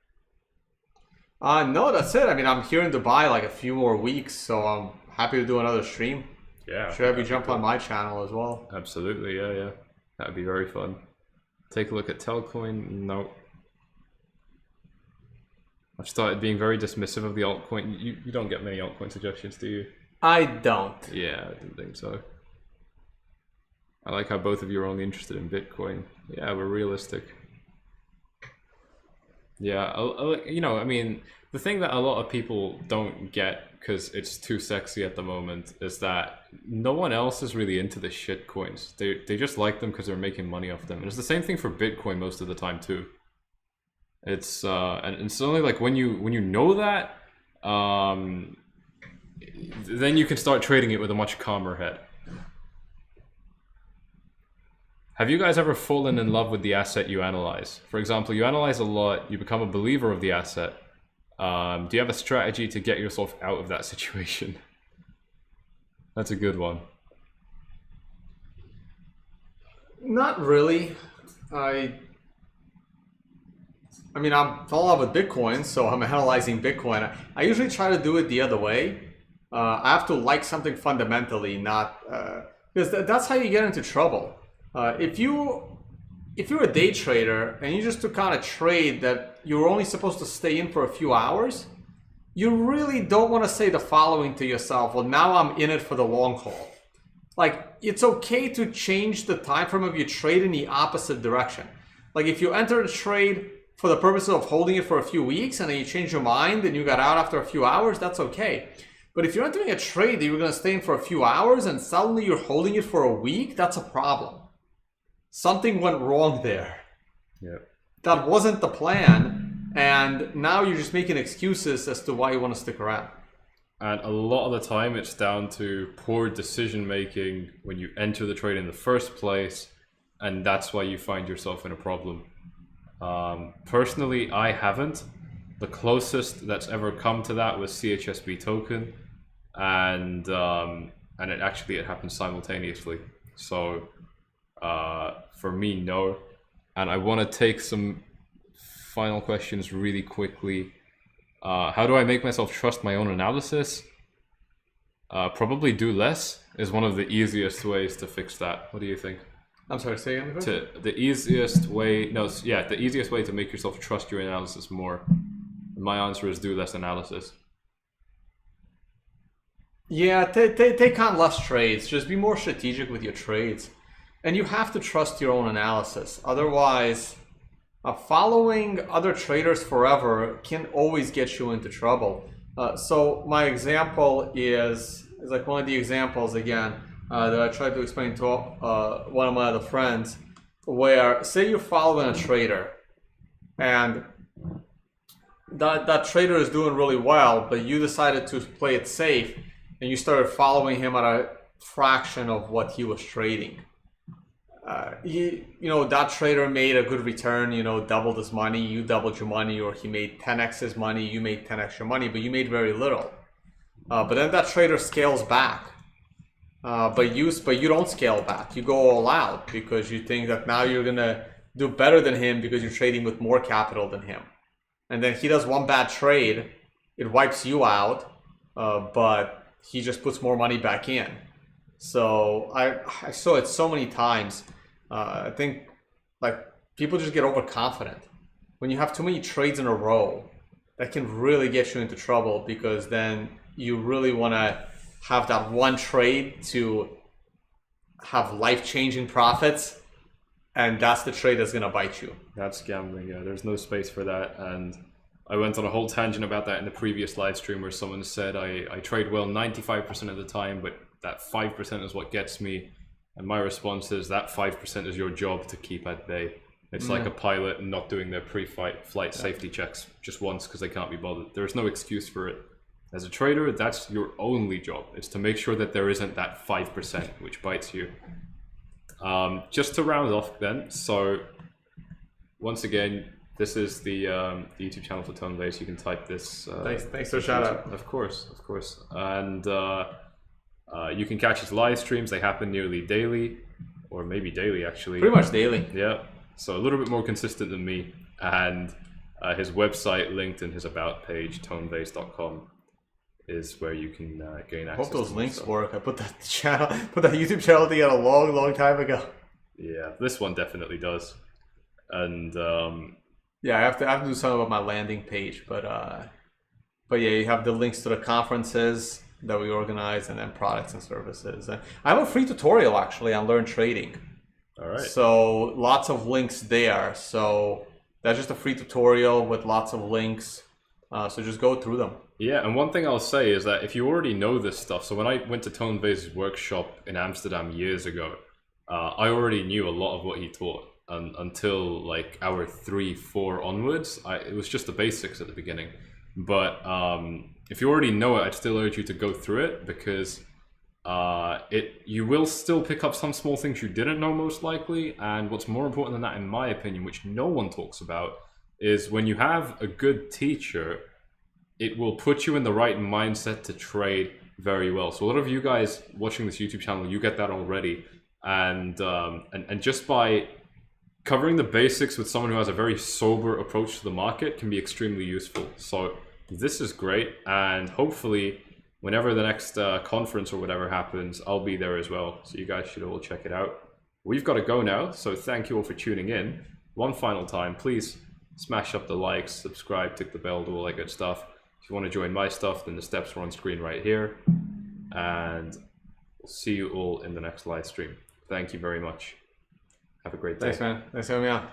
No, that's it. I mean, I'm here in Dubai like a few more weeks, so I'm happy to do another stream. Yeah. Should have you jump on my channel as well? Absolutely, yeah. That'd be very fun. Take a look at Telcoin. No. I've started being very dismissive of the altcoin. You don't get many altcoin suggestions, do you? I don't. Yeah, I didn't think so. I like how both of you are only interested in Bitcoin. Yeah, we're realistic. Yeah, I mean, the thing that a lot of people don't get because it's too sexy at the moment is that no one else is really into the shit coins. They just like them because they're making money off them. And it's the same thing for Bitcoin most of the time too. It's and it's only like when you know that, then you can start trading it with a much calmer head. Have you guys ever fallen in love with the asset you analyze? For example, you analyze a lot, you become a believer of the asset. Do you have a strategy to get yourself out of that situation? That's a good one. Not really. I mean, I'm in love with Bitcoin, so I'm analyzing Bitcoin. I usually try to do it the other way. I have to like something fundamentally, not because that's how you get into trouble. If you're a day trader and you just took on a trade that you're only supposed to stay in for a few hours, you really don't want to say the following to yourself: well, now I'm in it for the long haul. Like, it's okay to change the time frame of your trade in the opposite direction. Like, if you enter a trade for the purpose of holding it for a few weeks and then you change your mind and you got out after a few hours, that's okay. But if you're entering a trade that you're going to stay in for a few hours and suddenly you're holding it for a week, that's a problem. Something went wrong there. Yep. That wasn't the plan, And now you're just making excuses as to why you want to stick around. And a lot of the time it's down to poor decision making when you enter the trade in the first place, and that's why you find yourself in a problem. Personally, I haven't. The closest that's ever come to that was CHSB token, and it happened simultaneously. So for me, no. And I want to take some final questions really quickly. How do I make myself trust my own analysis? Probably do less is one of the easiest ways to fix that. What do you think? I'm sorry, say again. The easiest way to make yourself trust your analysis more. My answer is do less analysis. Yeah, take on less trades. Just be more strategic with your trades. And you have to trust your own analysis. Otherwise, following other traders forever can always get you into trouble. So my example is like one of the examples again that I tried to explain to one of my other friends, where say you're following a trader and that trader is doing really well, but you decided to play it safe and you started following him at a fraction of what he was trading. That trader made a good return, doubled his money, you doubled your money, or he made 10x his money, you made 10x your money, but you made very little. But then that trader scales back. But you don't scale back. You go all out because you think that now you're going to do better than him because you're trading with more capital than him. And then he does one bad trade, it wipes you out, but he just puts more money back in. So I saw it so many times. I think like people just get overconfident. When you have too many trades in a row, that can really get you into trouble, because then you really want to have that one trade to have life-changing profits, and that's the trade that's going to bite you. That's gambling, yeah. There's no space for that. And I went on a whole tangent about that in the previous live stream, where someone said I trade well 95% of the time, but that 5% is what gets me. And my response is that 5% is your job to keep at bay. It's like a pilot not doing their flight safety checks just once because they can't be bothered. There's no excuse for it. As a trader, that's your only job, is to make sure that there isn't that 5% which bites you. Just to round off then, so once again, this is the YouTube channel for Tonebase. You can type this. Thanks for the shout out. Of course. And you can catch his live streams. They happen nearly daily, or maybe daily actually. Pretty much daily. Yeah, so a little bit more consistent than me. And his website linked in his about page, tonebase.com, is where you can gain access. I hope those links work. I put that YouTube channel together a long time ago. Yeah, this one definitely does. And yeah, I have to do something about my landing page, but yeah, you have the links to the conferences that we organize, and then products and services. I have a free tutorial actually on Learn Trading. All right. So lots of links there. So that's just a free tutorial with lots of links. So just go through them. Yeah, and one thing I'll say is that if you already know this stuff, so when I went to Tonebase's workshop in Amsterdam years ago, I already knew a lot of what he taught, until like hour 3-4 onwards. It was just the basics at the beginning. But if you already know it, I'd still urge you to go through it, because you will still pick up some small things you didn't know, most likely. And what's more important than that, in my opinion, which no one talks about, is when you have a good teacher, it will put you in the right mindset to trade very well. So a lot of you guys watching this YouTube channel, you get that already. And just by covering the basics with someone who has a very sober approach to the market can be extremely useful. So this is great, and hopefully whenever the next conference or whatever happens, I'll be there as well. So you guys should all check it out. We've got to go now, so thank you all for tuning in. One final time, please smash up the likes, subscribe, tick the bell, do all that good stuff. If you want to join my stuff, then the steps are on screen right here. And we'll see you all in the next live stream. Thank you very much. Have a great day. Thanks, man. Thanks for having me on.